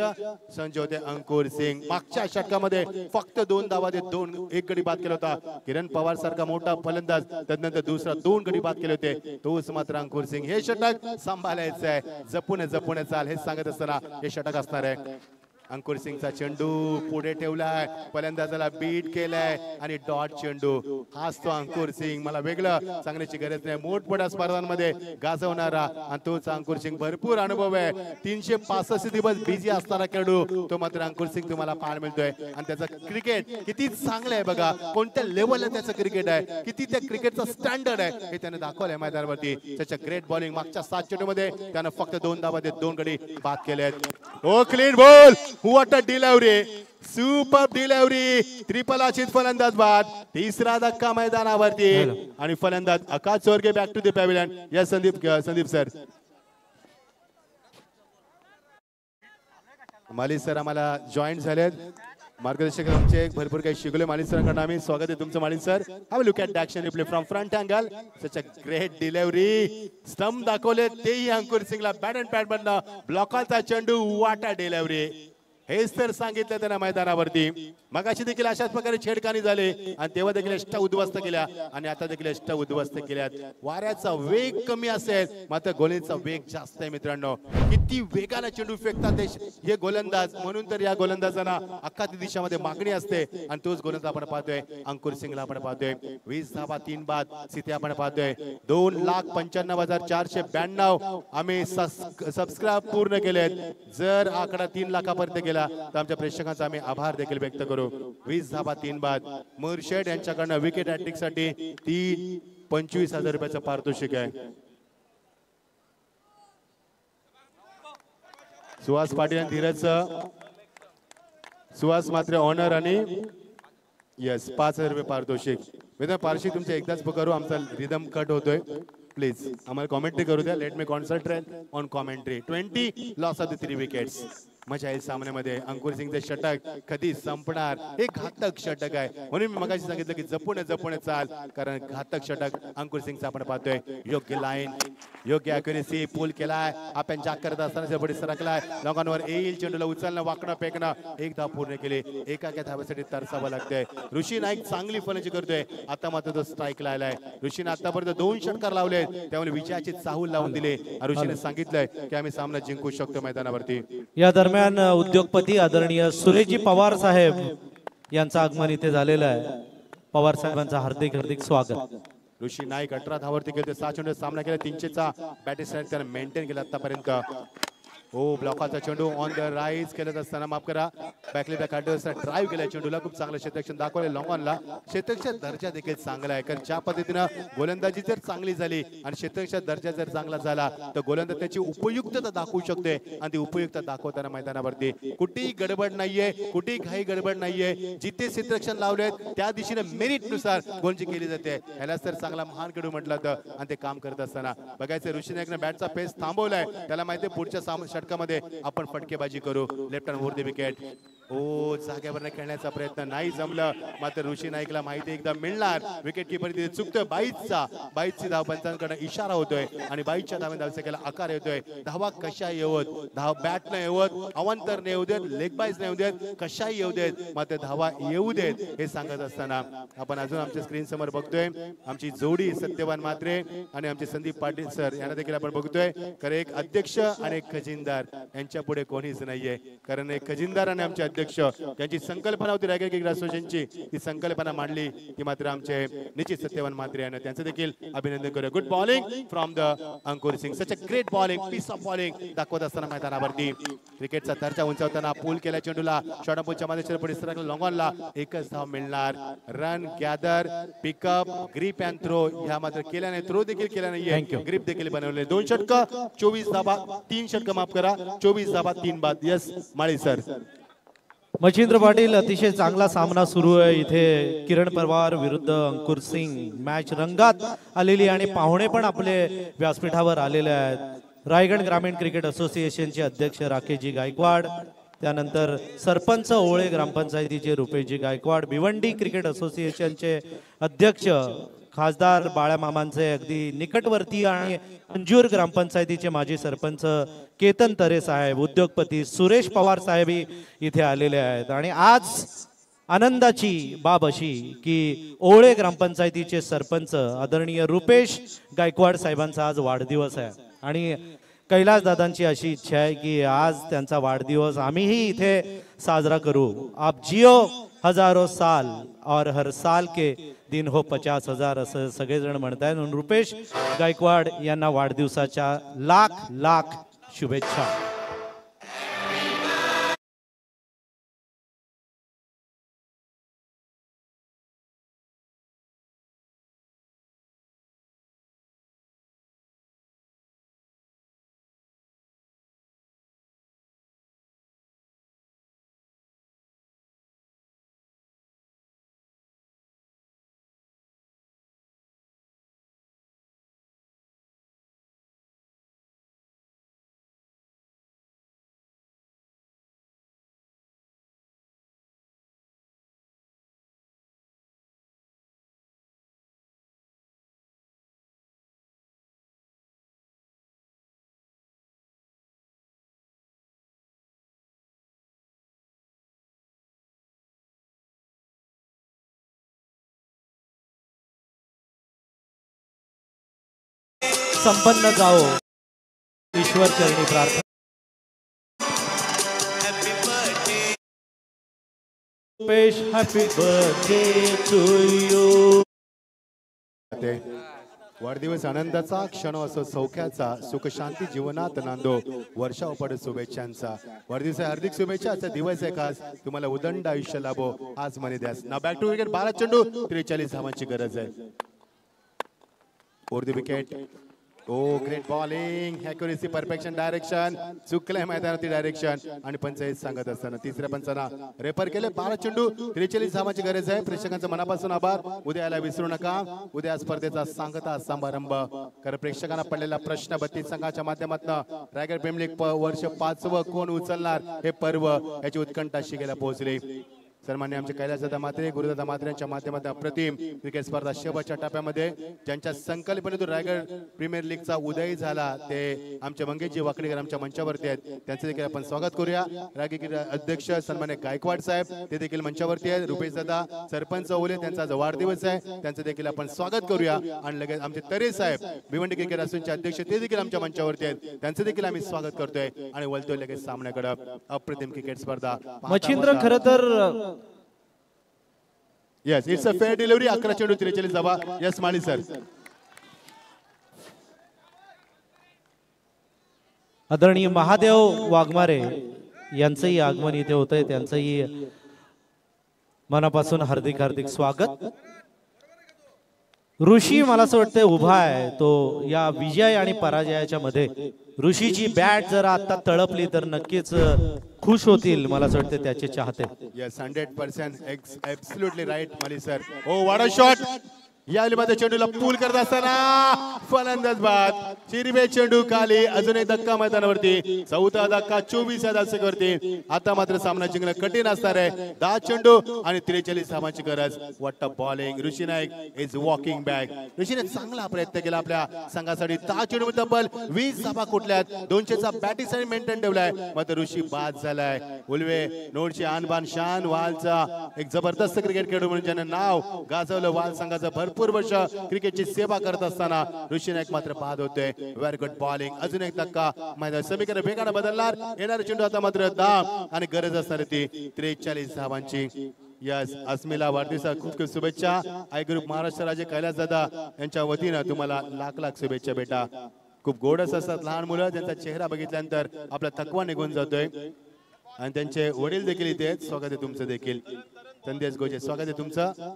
संच होते अंकुर सिंग. मागच्या षटकामध्ये फक्त 2 धावा देत 1 गडी बाद केला होता. किरण पवार सारखा मोठा फलंदाज त्यानंतर दुसरा 2 गडी बाद केले होते. तोच मात्र अंकुर सिंग. हे षटक सांभाळायचं आहे, जपून चाल हे सांगत असताना हे षटक असणार आहे. अंकुर सिंगचा चेंडू पुढे ठेवलाय, फलंदाजाला बीट केलाय आणि डॉट चेंडू. हाच तो अंकुर सिंग. मला वेगळं सांगण्याची गरज नाही, मोठमोठ्या स्पर्धांमध्ये गाजवणारा आणि तोच अंकुर सिंग. भरपूर अनुभव आहे, 365 दिवस बिझी असणारा खेळाडू तो मात्र अंकुर सिंग तुम्हाला पाहायला मिळतोय. आणि त्याचं क्रिकेट किती चांगलं आहे बघा, कोणत्या लेवलला त्याचं क्रिकेट आहे, किती त्या क्रिकेटचा स्टँडर्ड आहे हे त्याने दाखवलंय मैदानावरती. त्याच्या ग्रेट बॉलिंग. मागच्या 7 चेंडूमध्ये त्यानं फक्त 2 धावा देत 2 गडी बाद केले आहेत. Oh clean ball, what a delivery, super delivery. ट्रिपल आचित फलंदाज बाद. तिसरा धक्का मैदानावरती आणि फलंदाज Akash Chorge back to the pavilion. या संदीप सर, माली सर आम्हाला जॉईन झालेत. मार्गदर्शक आमचे भरपूर काही शिकवले मालिक सरांकडून. आम्ही स्वागत आहे तुमचं मालिक sir. Have look at the action replay from front angle. Such a great delivery. Stump दाखवले तेही अंकुर सिंगला. बॅट अँड पॅड मधनं ब्लॉकाचा चेंडू. What a delivery. हेच तर सांगितलं त्यांना मैदानावरती. मगाशी देखील अशाच प्रकारे छेडखानी झाले आणि तेव्हा देखील एष्टा उद्ध्वस्त केल्या आणि आता देखील एष्टा उद्ध्वस्त केल्यात. वाऱ्याचा वेग कमी असेल मात्र गोलंदाजीचा वेग जास्त आहे मित्रांनो. किती वेगाने चेंडू फेकतात हे गोलंदाज. म्हणून तर या गोलंदाजांना अख्खा दिशेमध्ये मागणी असते आणि तोच गोलंदाज आपण पाहतोय. अंकुर सिंगला आपण पाहतोय. 20 धावा 3 बाद स्थिती आपण पाहतोय. 2,95,492 आम्ही सबस्क्राईब पूर्ण केलेत. जर आकडा 3 लाखापर्यंत गेला तर आमच्या प्रेक्षकांचा आम्ही आभार देखील व्यक्त करू. 20 धावा 3 बाद. मुरशेड यांच्याकडनं विकेट हॅट्रिक साठी 25,000 रुपयाचं पारितोषिक आहे. सुहास पाटील आणि धीरज सुहास मात्र ऑनर आणि यस 5,000 रुपये पारितोषिक. मित्र पारितोषिक तुमचं एकदाच करू, आमचा रिदम कट होतोय. प्लीज आम्हाला कॉमेंट्री करू द्या. Let me concentrate on commentary. 20 loss of the 3 wickets. मजा येईल सामन्यामध्ये. अंकुर सिंगचे षटक कधी संपणार. हे घातक षटक आहे, म्हणून मी मगाशी सांगितलं की जपून चाल, कारण घातक षटक अंकुर सिंगचा आपण पाहतोय. योग्य लाईन, योग्य अॅक्युरेसी, पूल केलाय. आपण जाग करत असताना पुढे सरकलाय. लोकांवर येईल चेंडूला उचलणं, वाकणं, फेकणं. 1 धाव पूर्ण केली. एका धावेसाठी तरसावं लागतंय. ऋषी नाईक चांगली फलंदाजी करतोय. आता मात्र तो स्ट्राईक लायलाय. ऋषीने आतापर्यंत 2 षटकार लावले, त्यामुळे विजयाची चाहूल लावून दिले. ऋषीने सांगितलंय की आम्ही सामना जिंकू शकतो मैदानावरती. या दरम्यान उद्योगपती आदरणीय सुरेशजी पवार साहेब यांचं आगमन इथे झालेलं आहे. पवार साहेबांचं हार्दिक स्वागत. ऋषी नाईक 18 धावावरती गेले. 6 चेंडू सामना केला. 300चा बॅटिंग स्ट्राईक त्याने मेंटेन केला आतापर्यंत. हो, ब्लॉकाचा चेंडू ऑन द राईज केलं असताना माफ करा बॅकली बॅक ड्राईव्ह केला चेंडूला. खूप चांगलं क्षेत्ररक्षण दाखवले लॉंग ऑनला. क्षेत्ररक्षण दर्जा देखील चांगला आहे, कारण ज्या पद्धतीनं गोलंदाजी जर चांगली झाली आणि क्षेत्ररक्षण दर्जा जर चांगला झाला तर गोलंदाज त्याची उपयुक्तता दाखवू शकते. आणि ती उपयुक्तता दाखवताना मैदानावरती कुठेही गडबड नाहीये, कुठेही घाई गडबड नाहीये. जिथे क्षेत्ररक्षण लावले त्या दिशेने मेरिट नुसार गोलंदाजी केली जाते. ह्यालाच तर चांगला महान खेळाडू म्हटलं तर. आणि ते काम करत असताना बघायचं ऋषी नाईकने बॅटचा पेस थांबवलाय. त्याला माहिती आहे पुढच्या षटकामध्ये आपण फटकेबाजी करू. लेफ्ट हँड वर द विकेट. ओ, जागेवर खेळण्याचा प्रयत्न नाही जमलं, मात्र ऋषी नाईकला माहिती एकदा मिळणार. विकेट किपर तिथे चुकतोय. 22ची धाव पंचांकडे इशारा होतोय आणि 22च्या धावेला आकार येतोय. धावा कशा येवत, धाव बॅट न येवत, अवांतर येऊ देत, लेग बाईज न येऊ देत, कशाही येऊ देत, मात्र धावा येऊ देत हे सांगत असताना आपण अजून आमच्या स्क्रीन समोर बघतोय आमची जोडी सत्यवान म्हात्रे आणि आमचे संदीप पाटील सर यांना देखील आपण बघतोय. कारण एक अध्यक्ष आणि एक खजिनदार यांच्या पुढे कोणीच नाहीये. कारण एक खजिनदार आणि आमचे अध्यक्ष त्यांची संकल्पना होती रायगड क्रिकेट असोसिएशनची, ती संकल्पना मांडली ती मात्र आमचे निश्चित सत्यवान म्हात्रे यांना. त्यांचं देखील अभिनंदन करूया. Good bowling from the Ankur Singh. Such a great bowling, piece of bowling दाखवत असताना मैदानावरती. क्रिकेटचा दर्जा उंचावताना पूल केला चेंडूला. शॉर्टपूलच्या मध्ये पुढे सरकला लॉंग ऑनला. एकच धाव मिळणार. Run gather, pickup, grip and throw ह्या मात्र केल्या नाही. थ्रो देखील केला नाहीये, ग्रीप देखील बनवले. 2 षटक 24 धाबा 3 षटक माफ करा 24 धाबा 3 बाद. यस माळी सर. मच्छिंद्र पाटील अतिशय चांगला सामना सुरू आहे इथे. किरण पवार विरुद्ध अंकुर सिंग. मॅच रंगात आलेली आणि पाहुणे पण आपले व्यासपीठावर आलेले आहेत. रायगड ग्रामीण क्रिकेट असोसिएशनचे अध्यक्ष राकेशजी गायकवाड, त्यानंतर सरपंच ओळे ग्रामपंचायतीचे रुपेशजी गायकवाड, भिवंडी क्रिकेट असोसिएशनचे अध्यक्ष खासदार बाळामामांचे अगदी निकटवर्तीय आणि अंजूर ग्रामपंचायतीचे माजी सरपंच केतन तरे साहेब, उद्योगपती सुरेश पवार साहेब इथे आलेले आहेत. आणि आज आनंदाची बाब अशी की ओळे ग्रामपंचायतीचे सरपंच आदरणीय रुपेश गायकवाड साहेबांचा आज वाढदिवस आहे आणि कैलास दादांची अशी इच्छा आहे की आज त्यांचा वाढदिवस आम्हीही इथे साजरा करू. आप जियो हजारो साल और हर साल के दिन हो 50,000 असं सगळेजण म्हणतायत. म्हणून रुपेश गायकवाड यांना वाढदिवसाच्या लाख लाख शुभेच्छा. संपन्न जाओ ईश्वर चरणी प्रार्थना. Happy birthday to you. वाढदिवस आनंदाचा क्षण असो, सौख्याचा, सुख शांती जीवनात नांदो, वर्षाव पड शुभेच्छांचा. वाढदिवस हार्दिक शुभेच्छा. आजचा दिवस आहे खास, तुम्हाला उदंड आयुष्य लाभो आज मनी द्यास. ना बॅक टू विकेट. 12 चेंडू 43 धावांची गरज आहे. For the wicket. Oh great bowling, accuracy, perfection, direction. चुकलंय मैदानातील डायरेक्शन आणि पंच हेच सांगत असताना तिसऱ्या पंचांना रेफर केले. 12 चेंडू 43 धावांची गरज आहे. प्रेक्षकांचा मनापासून आभार. उद्या यायला विसरू नका. उद्या स्पर्धेचा सांगता समारंभ. कारण प्रेक्षकांना पडलेला प्रश्न 32 संघाच्या माध्यमातून रायगड प्रीमियर लीग वर्ष 5वं कोण उचलणार हे पर्व याची उत्कंठा शिगेला पोहोचली. सन्मान्य आमचे कैलासदादा मात्रे, गुरुदादा मात्रे यांच्या माध्यमातून अप्रतिम क्रिकेट स्पर्धा शेवटच्या टप्प्यामध्ये ज्यांच्या संकल्पनेतून रायगड प्रीमियर लीगचा उदय झाला ते आमचे मंगेशजी वाकडेकर आमच्या मंचावरती आहेत. त्यांचे देखील आपण स्वागत करूया. रायगड अध्यक्ष सन्मान्य गायकवाड साहेब ते देखील मंचावरती आहेत. रुपेश दादा सरपंच ओले त्यांचा आज वाढदिवस आहे, त्यांचं देखील आपण स्वागत करूया. आणि लगेच आमचे तरे साहेब भिवंडी क्रिकेट असोसिएशनचे अध्यक्ष ते देखील आमच्या मंचावरती आहेत, त्यांचं देखील आम्ही स्वागत करतोय. आणि वळतोय लगेच सामन्याकडे. अप्रतिम क्रिकेट स्पर्धा. मच्छिंद्र खरं तर Yes, it's a fair delivery. 11 चेंडू 43 धावा. Yes, माळी सर. आदरणीय महादेव वाघमारे यांचंही आगमन इथे होतंय, त्यांचंही मनापासून हार्दिक हार्दिक स्वागत. ऋषी मला असं वाटतं उभा आहे तो या विजय आणि पराजयाच्या मध्ये. ऋषीची बॅट जर आता तळपली तर नक्कीच खुश होतील मला असं वाटतं त्याचे चाहते. Yes, 100% absolutely right Mali sir. Oh, what a shot. या मध्ये चेंडूला पूल करत असताना फलंदाज बाद. चिरबे चेंडू खाली. अजून एक धक्का मैदानावरती. चौथा धक्का 24 या धावसंख्येवरती. आता मात्र सामना जिंकणं कठीण असणार आहे. 10 चेंडू आणि 43 धावांची गरज. What a bowling. Rishi Naik is walking back. ऋषीने चांगला प्रयत्न केला आपल्या संघासाठी. 10 चेंडू तब्बल 20 धावा कुठल्यात. 200चा बॅटिंग साठी मेंटेन ठेवलाय. मात्र ऋषी बाद झालाय. उलवे नोडची आणबान शान वालचा एक जबरदस्त क्रिकेट खेळाडू म्हणून ज्याने नाव गाजवलं. वाल संघाचं भरपूर वर्ष क्रिकेटची सेवा करत असताना ऋषी नाईक मात्र बाद होतोय. Very good bowling. अजून एक धक्का. मैदान समीकरण वेगाने बदलणार. येणारे चेंडू आता मात्र 10 आणि गरज असणारी ती 43 धावांची. यस, अस्मिला वाढदिवसा खूप खूप शुभेच्छा. आय ग्रुप महाराष्ट्र राज्य कैलास दादा यांच्या वतीनं तुम्हाला लाख लाख शुभेच्छा बेटा. खूप गोडस असतात लहान मुलं. त्यांचा चेहरा बघितल्यानंतर आपला थकवा निघून जातोय. आणि त्यांचे वडील देखील इथे. स्वागत आहे तुमचं देखील. संदेश गोजे स्वागत आहे तुमचं.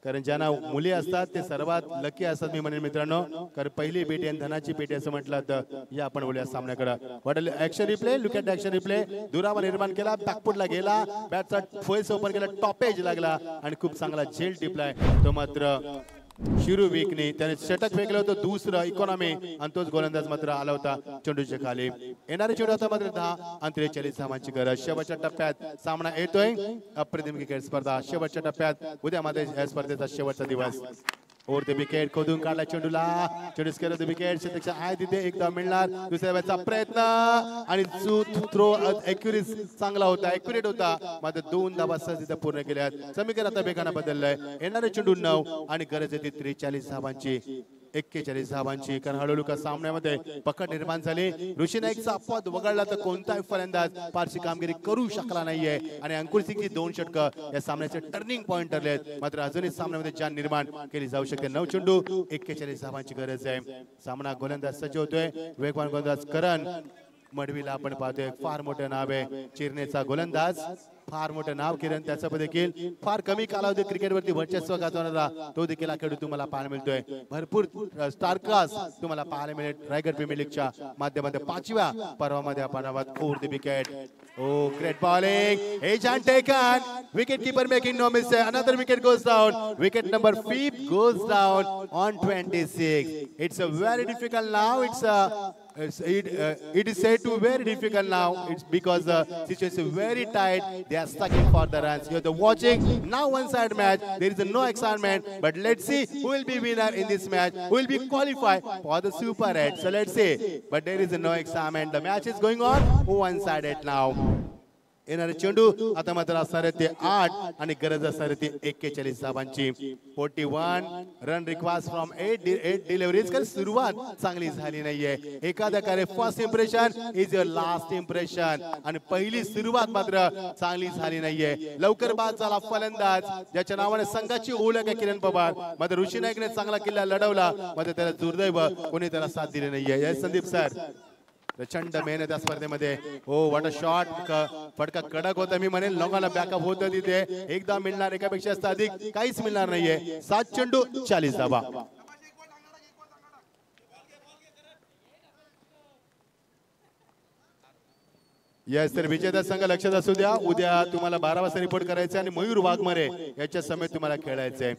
कारण ज्यांना मुली असतात ते सर्वात लकी असतात मी म्हणेन मित्रांनो. कारण पहिली पेटी आणि धनाची पेटी असं म्हटलं तर या आपण बोलूया सामन्याकडे. What action replay, look at action replay. दुरावा निर्माण केला, बॅकफुटला गेला, बॅटचा फोयस ओपन केला, टॉपेज लागला आणि खूप चांगला झेल टिपलाय तो. मात्र शिरू वीकने त्याने षटक फेकलं होतं दुसरं इकॉनॉमी आणि तोच गोलंदाज मात्र आला होता चेंडूच्या खाली. येणारे चेंडू आता मात्र 10 आणि 43 धावांची गरज. शेवटच्या टप्प्यात सामना येतोय. अप्रतिम क्रिकेट स्पर्धा शेवटच्या टप्प्यात. उद्या मध्ये या स्पर्धेचा शेवटचा दिवस. ओव्हर द विकेट खोदून काढला चेंडूला. चेंडू स्केअर द विकेट. शतकच्या आहे तिथे एकदा मिळणार. दुसऱ्या वेळेचा प्रयत्न आणि थ्रो ॲक्युरेट चांगला होता, ॲक्युरेट होता. मात्र 2 धावा सहज तिथे पूर्ण केल्यात. समीकरण आता वेगानं बदललंय. येणारे चेंडू 9 आणि गरज येते 43 धावांची, 41 धावांची. कारण हळूहळू का सामन्यामध्ये पकड निर्माण झाली. ऋषी नाईकचा अपवाद वगळला तर कोणताही फलंदाज फारशी कामगिरी करू शकला नाहीये आणि अंकुर सिंगची 2 षटकं या सामन्याचे टर्निंग पॉइंट ठरलेत. मात्र अजूनही सामन्यामध्ये जान निर्माण केली जाऊ शकते. 9 चेंडू 41 धावांची गरज आहे. सामना गोलंदाज सज्ज होतोय. वेगवान गोलंदाज करण मडवीला आपण पाहतोय. फार मोठं नाव आहे चिरनेचा गोलंदाज, फार मोठं नाव. किरण त्याचं देखील फार कमी कालावधी क्रिकेटवरती वर्चस्व गाजवणारा तो देखील खेळाडू तुम्हाला पाहायला मिळतोय. भरपूर स्टारकास्ट तुम्हाला पाहायला मिळेल रायगड प्रीमियर लीगच्या माध्यमातून. 5व्या पर्वामध्ये आपण आहोत. Over the wicket. Oh, great bowling. Agent taken. Wicket keeper making no mistake. Another wicket goes down. Wicket number 5 goes down on 26. It's a very difficult now. It is said to be very difficult now. It's because the situation is very tight. They are struggling for the runs. You're watching now one-side match. There is no excitement. But let's see who will be winner in this match. Who will be qualified for the Super 8. So let's see. But there is no excitement. The match is going on one-sided now. येणारे चेंडू आता मात्र असणार आहे ते 8 आणि गरज असणार आहे ती 41 धावांची. 41 रन रिक्वायर्ड फ्रॉम 8 डिलिव्हरीज. कारण सुरुवात चांगली झाली नाहीये. एखाद्या कार्य first impression is your last impression आणि पहिली सुरुवात मात्र चांगली झाली नाहीये. लवकर बाद झाला फलंदाज ज्याच्या नावाने संघाची ओळख आहे किरण पवार. मात्र ऋषी नाईकने चांगला किल्ला लढवला. मात्र त्याला दुर्दैव कोणी त्याला साथ दिली नाहीये. संदीप सर प्रचंड मेहनत या स्पर्धेमध्ये. हो वॉट अ शॉट. फटका कडक होता मी म्हणेल. लोकांना बॅकअप होतं तिथे. एकदा मिळणार, एकापेक्षा जास्त अधिक काहीच मिळणार नाहीये. 7 चेंडू 40 धावा. येस तर विजेता संघ लक्षात असू द्या. उद्या तुम्हाला 12 वाजता रिपोर्ट करायचं आणि मयूर वाघमारे याच्या समेत तुम्हाला खेळायचंय.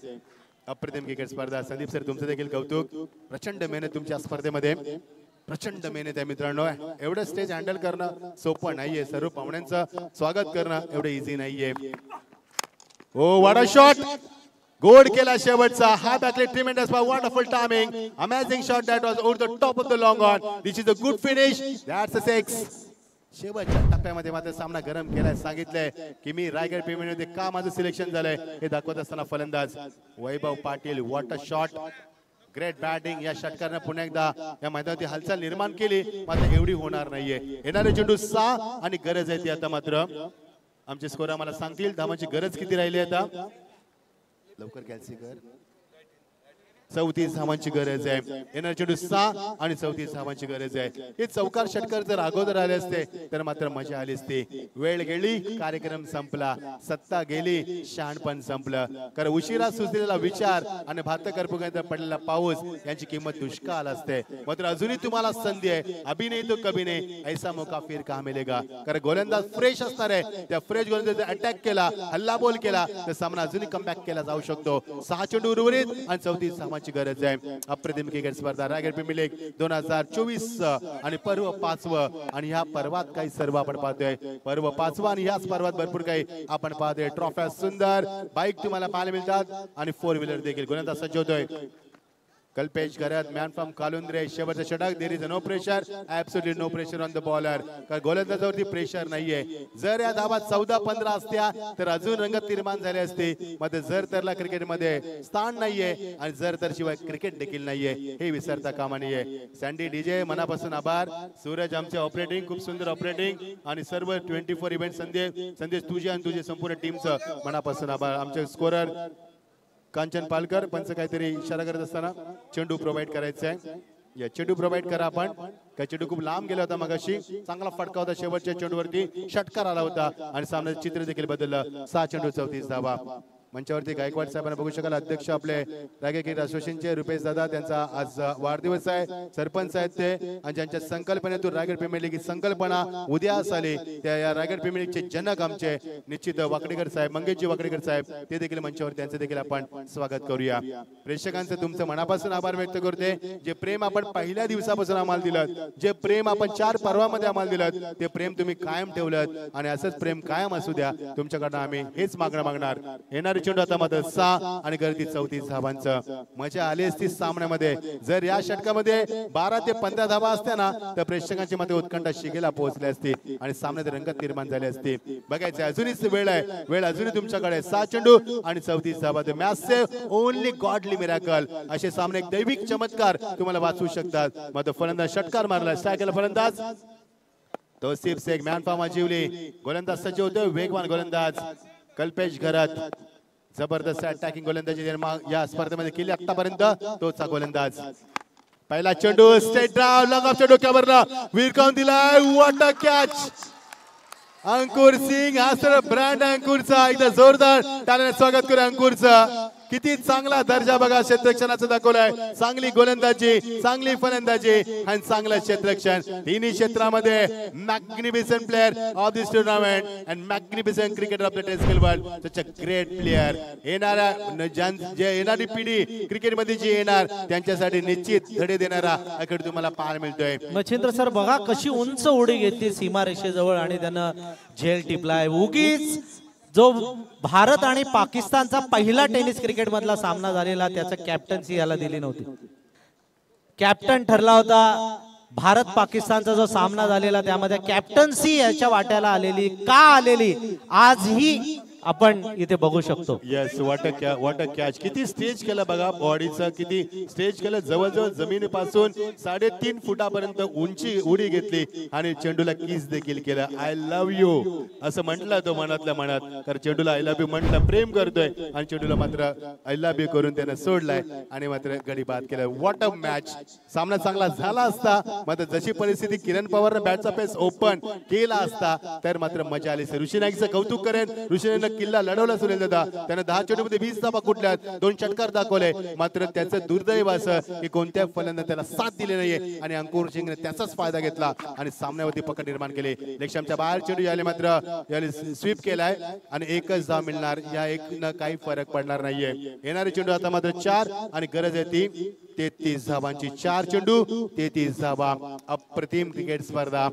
अप्रतिम क्रिकेट स्पर्धा. संदीप सर तुमचं देखील कौतुक. प्रचंड मेहनत तुमच्या स्पर्धेमध्ये. प्रचंड मेहनत आहे मित्रांनो. एवढं स्टेज हँडल करणं सोपं नाहीये. सर्व पाहुण्यांचं स्वागत करणं एवढं इझी नाहीये. Oh what a shot. गोड केला शेवटचा. हा बॅकले tremendous by wonderful timing. Amazing shot that was over the top of the long on. This is a good finish. That's a 6. शेवटच्या टप्प्यामध्ये मात्र सामना गरम केलाय. सांगितलंय की मी रायगड प्रीमियर लीगमध्ये का माझं सिलेक्शन झालंय हे दाखवत असताना फलंदाज Vaibhav Patil. What a shot. Great batting. या षटकारानं पुन्हा एकदा या मैदानात हालचाल निर्माण केली. मात्र एवढी होणार नाहीये. येणारे चेंडू 6 आणि गरज आहे ती आता मात्र. आमचे स्कोर आम्हाला सांगतील धावांची गरज किती राहिली आता. लवकर कॅल्सीकर. 34 धावांची गरज आहे. येणारे चेंडू 6 आणि 34 धावांची गरज आहे. हे चौकार षटकार जर अगोदर आले असते तर मात्र मजा आली असती. वेळ गेली, कार्यक्रम संपला. सत्ता गेली, शहाणपण संपलं. कारण उशिरा सुचलेला विचार आणि भात करपुगांचा पडलेला पाऊस यांची किंमत दुष्काळ असते. मात्र अजूनही तुम्हाला संधी आहे. अभी नहीं तो कभी नहीं, ऐसा मौका फिर कहां मिलेगा. कारण गोलंदाज फ्रेश असणार आहे. त्या फ्रेश गोलंदाज अटॅक केला, हल्ला बोल केला तर सामना अजूनही कमबॅक केला जाऊ शकतो. 6 चेंडू उर्वरित आणि 34 धावांची गरज आहे. अप्रतिम क्रिकेट स्पर्धा रायगड प्रीमियर लीग 2024 आणि पर्व 5वं. आणि ह्या पर्वात काही सर्व आपण पाहतोय. पर्व 5वं आणि ह्याच पर्वात भरपूर काही आपण पाहतोय. ट्रॉफ्या, सुंदर बाईक तुम्हाला पाहायला मिळतात आणि 4 व्हीलर देखील. गोलंदाज सज्ज होतोय. Kalpesh Garat man from Kalundre. शेवटचा षटक. There is no pressure, absolutely no pressure on the bowler. कारण गोलंदाजावरती प्रेशर नाहीये. जर या धावा 14-15 असत्या तर अजून रंगत निर्माण झाली असती. मध्ये जर तरला क्रिकेटमध्ये स्थान नाहीये आणि जर तर शिवाय क्रिकेट देखील नाहीये हे विसरता कामा नये. सँडी डीजे मनापासून आभार. सूरज आमचे ऑपरेटिंग खूप सुंदर ऑपरेटिंग आणि सर्व 24 इव्हेंट संदेश तुझे आणि तुझे संपूर्ण टीमचं मनापासून आभार. आमचे स्कोरर कांचन पालकर पंच काहीतरी इशारा करत असताना चेंडू प्रोव्हाइड करायचा आहे. या चेंडू प्रोव्हाइड करा आपण. काय चेंडू खूप लांब गेला होता मगाशी. चांगला फटका होता शेवटच्या चेंडूवरती. षटकार आला होता आणि सामन्याचं चित्र देखील बदललं. 6 चेंडू 34 धावा. मंचावरती गायकवाड साहेबांना बघू शकाल. अध्यक्ष आपले रायगड क्रिकेट असोसिएशनचे रुपेश दादा, त्यांचा आज वाढदिवस आहे. सरपंच आहेत ते, आणि ज्यांच्या संकल्पनेतून रायगड प्रीमियर लीग ही संकल्पना उदयास आली, त्या या रायगड प्रीमियर लीगचे जनक आमचे निश्चित वाकडेकर साहेब, मंगेशजी वाकडेकर साहेब, ते देखील मंचावर, त्यांचे देखील आपण स्वागत करूया. प्रेक्षकांचं तुमचं मनापासून आभार व्यक्त करते. जे प्रेम आपण पहिल्या दिवसापासून आम्हाला दिलं, जे प्रेम आपण 4 पर्वामध्ये आम्हाला दिलं, ते प्रेम तुम्ही कायम ठेवलं, आणि असंच प्रेम कायम असू द्या. तुमच्याकडनं आम्ही हेच मागणार. येणारी चेंडू आता मात्र 6 आणि गर्दी 34 धावांचं. मजा आली असती सामन्यामध्ये जर या षटकामध्ये 12 ते 15 धावा असत्या ना, तर प्रेक्षकांची मध्ये उत्कंठा शिगेला पोहोचली असती आणि सामन्यात रंगत निर्माण झाली असती. बघायचं अजूनच वेळ आहे, वेळ अजूनही तुमच्याकडे. 6 चेंडू आणि 34 धावा. The match save only godly miracle. असे सामने एक दैविक चमत्कार तुम्हाला वाचू शकतात. मात्र फलंदाज षटकार मारला, स्ट्राईक केला फलंदाज. Tausif Shaikh man from Jivli. गोलंदाज सज्ज होतोय, वेगवान गोलंदाज कल्पेश घरत. जबरदस्त अटॅकिंग गोलंदाजी या स्पर्धेमध्ये केली आतापर्यंत. तोचा गोलंदाज. पहिला चेंडू स्ट्रेट ड्राइव, लॉंग ऑफच्या डोक्यावरला विरकावून दिलाय. What a catch. Ankur Singh, हा सर ब्रँड अंकुरचा. एकदा जोरदार टाळ्याने स्वागत करू अंकुरचं. किती चांगला दर्जा बघा क्षेत्ररक्षणाचा दाखवलाय. चांगली गोलंदाजी, चांगली फलंदाजी आणि चांगलं क्षेत्ररक्षण. तिन्ही क्षेत्रामध्ये magnificent player of this tournament and magnificent cricketer of the test world. Such a great player. येणारी पिढी क्रिकेटमध्ये जी येणार त्यांच्यासाठी निश्चित धडे देणारा इकडे तुम्हाला पाहायला मिळतोय. मच्छिंद्र सर बघा कशी उंच उडी घेतली सीमारेषेजवळ आणि त्यानं झेल टिपलाय. उगीच जो भारत आणि पाकिस्तानचा पहिला टेनिस क्रिकेट मधला सामना झालेला, त्याचं कॅप्टन्सी याला दिली नव्हती. कॅप्टन ठरला होता. भारत पाकिस्तानचा जो सामना झालेला त्यामध्ये कॅप्टन्सी याच्या वाट्याला आलेली. का आलेली आजही आपण इथे बघू शकतो. Yes, what a catch. किती स्टेज केलं बघा बॉडीचं, किती स्टेज केलं. जवळजवळ जमिनीपासून 3.5 फुटापर्यंत उंची उडी घेतली आणि चेंडूला किस देखील केलं. आय लव्ह यू असं म्हटलं तो मनातल्या मनात. कारण चेंडूला आय लव्ह यू म्हटलं, प्रेम करतोय, आणि चेंडूला मात्र आय लव्ह यू करून त्यानं सोडलाय आणि मात्र गडी बाद केलं. What a match. सामना चांगला झाला असता, मात्र जशी परिस्थिती किरण पवारनं बॅटचा पेस ओपन केला असता तर मात्र मजा आली. ऋषी नाईकचं कौतुक करेन. ऋषीने किल्ला लढवला सुनील दादा. त्याने 10 चेंडूमध्ये 20 धावा कुठल्यात, 2 षटकार दाखवले. मात्र त्याचं दुर्दैव असं की कोणत्या फलंदाजाने त्याला साथ दिली नाहीये आणि अंकुर सिंगने त्याचाच फायदा घेतला आणि सामन्यावरती पकड निर्माण केली. लेक्शमच्या बाहेर चेंडू याले मात्र याने स्वीप केलाय आणि 1च धाव मिळणार. या 1 काही फरक पडणार नाहीये. येणारे चेंडू आता मात्र 4 आणि गरज आहे ती 33 धावांची. 4 चेंडू 33 धावा. अप्रतिम क्रिकेट स्पर्धा,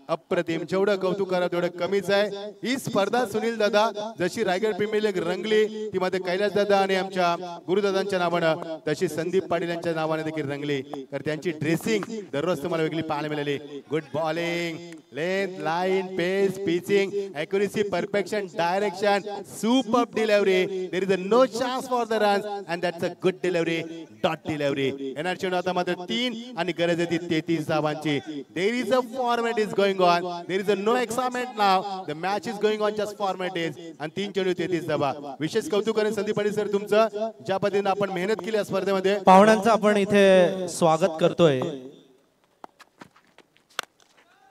अप्रतिम. जेवढं कौतुक करा तेवढं कमीच आहे. ही स्पर्धा सुनील दादा जशी रायगड प्रीमियर लीग रंगली, ती मध्ये कैलास दादा आणि आमच्या गुरुदादांच्या नावानं, तशी संदीप पाटील यांच्या नावाने देखील रंगली. तर त्यांची ड्रेसिंग दररोज तुम्हाला वेगळी पाहायला मिळाली. Good bowling, length, line, pace, pitching, accuracy, perfection, direction, super delivery. There is no chance for the runs and that's a good delivery, dot delivery. येणार चेंडू आता मात्र 3 आणि गरज आहे ती 33 धावांची. There is a format is going on. There is no excitement now. The match is going on just formalities. आणि 3 चेंडू 33 धावा. विशेष कौतुक करेन संदीप पाटील सर तुमचं, ज्या पद्धतीने आपण मेहनत केली या स्पर्धेमध्ये. पाहुण्यांचं आपण इथे स्वागत करतोय.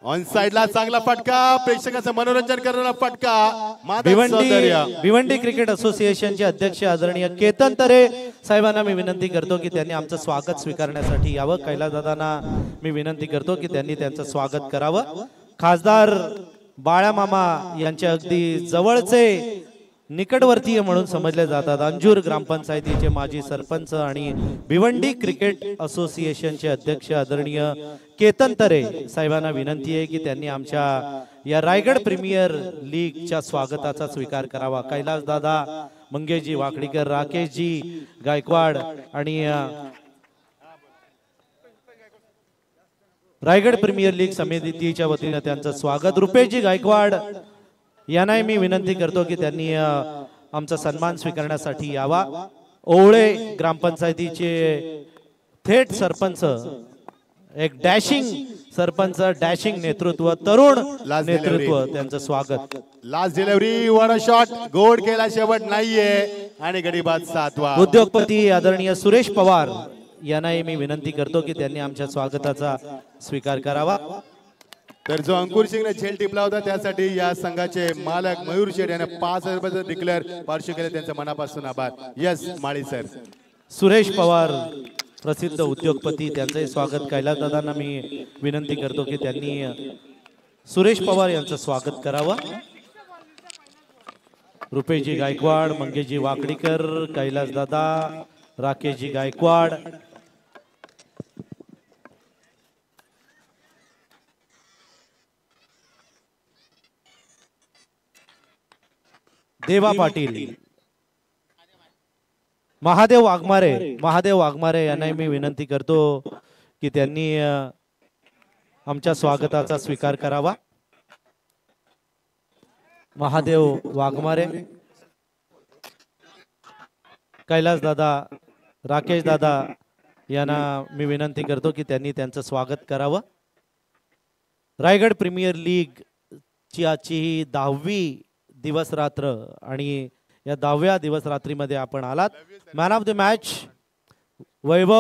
ऑन साइडला चांगला फटका, प्रेक्षकांचं मनोरंजन करणारा फटका. भिवंडी क्रिकेट असोसिएशनचे अध्यक्ष आदरणीय केतन तरे साहेबांना मी विनंती करतो की त्यांनी आमचं स्वागत स्वीकारण्यासाठी यावं. कैलास दादांना मी विनंती करतो की त्यांनी त्यांचं स्वागत करावं. खासदार बाळामामा यांचे अगदी जवळचे निकटवर्तीय म्हणून समजले जातात. अंजूर ग्रामपंचायतीचे माजी सरपंच आणि भिवंडी क्रिकेट असोसिएशनचे अध्यक्ष आदरणीय केतन तरे साहेबांना विनंती आहे की त्यांनी आमच्या या रायगड प्रीमियर लीगच्या स्वागताचा स्वीकार करावा. कैलास दादा, मंगेशजी वाकडीकर, राकेशजी गायकवाड आणि रायगड प्रीमियर लीग समितीच्या वतीने त्यांचं स्वागत. रुपेशजी गायकवाड यांनाही मी विनंती करतो की त्यांनी आमचा सन्मान स्वीकारण्यासाठी यावा. ओवळे ग्रामपंचायतीचे थेट सरपंच, एक डॅशिंग सरपंच, डॅशिंग नेतृत्व, तरुण नेतृत्व, त्यांचं स्वागत. लास्ट डिलिव्हरी, वन शॉट, गोड केला, शेवट नाहीये आणि गडी बाद 7वा. उद्योगपती आदरणीय सुरेश पवार यांनाही मी विनंती करतो की त्यांनी आमच्या स्वागताचा स्वीकार करावा. तर जो अंकुर सिंगने झेल टिपला होता त्यासाठी या संघाचे मालक मयूर शेठ यांना 5,000 रुपयाचं डिक्लेअर पार्श्व केले, त्यांचा मनापासून आभार. यस माळी सर. सुरेश पवार प्रसिद्ध उद्योगपती, त्यांचंही स्वागत. कैलास दादांना मी विनंती करतो की त्यांनी सुरेश पवार यांचं स्वागत करावं. रुपेशजी गायकवाड, मंगेशजी वाकडीकर, कैलास दादा, राकेशजी गायकवाड, देवा पाटील, महादेव वाघमारे यांनाही मी विनंती करतो की त्यांनी आमच्या स्वागताचा स्वीकार करावा. महादेव वाघमारे, कैलास दादा, राकेश दादा यांना मी विनंती करतो की त्यांनी त्यांचं स्वागत करावं. रायगड प्रीमियर लीग ची आजची ही 10वी दिवस रात्र आणि या 10व्या दिवस रात्रीमध्ये आपण आलात. Man of the match Vaibhav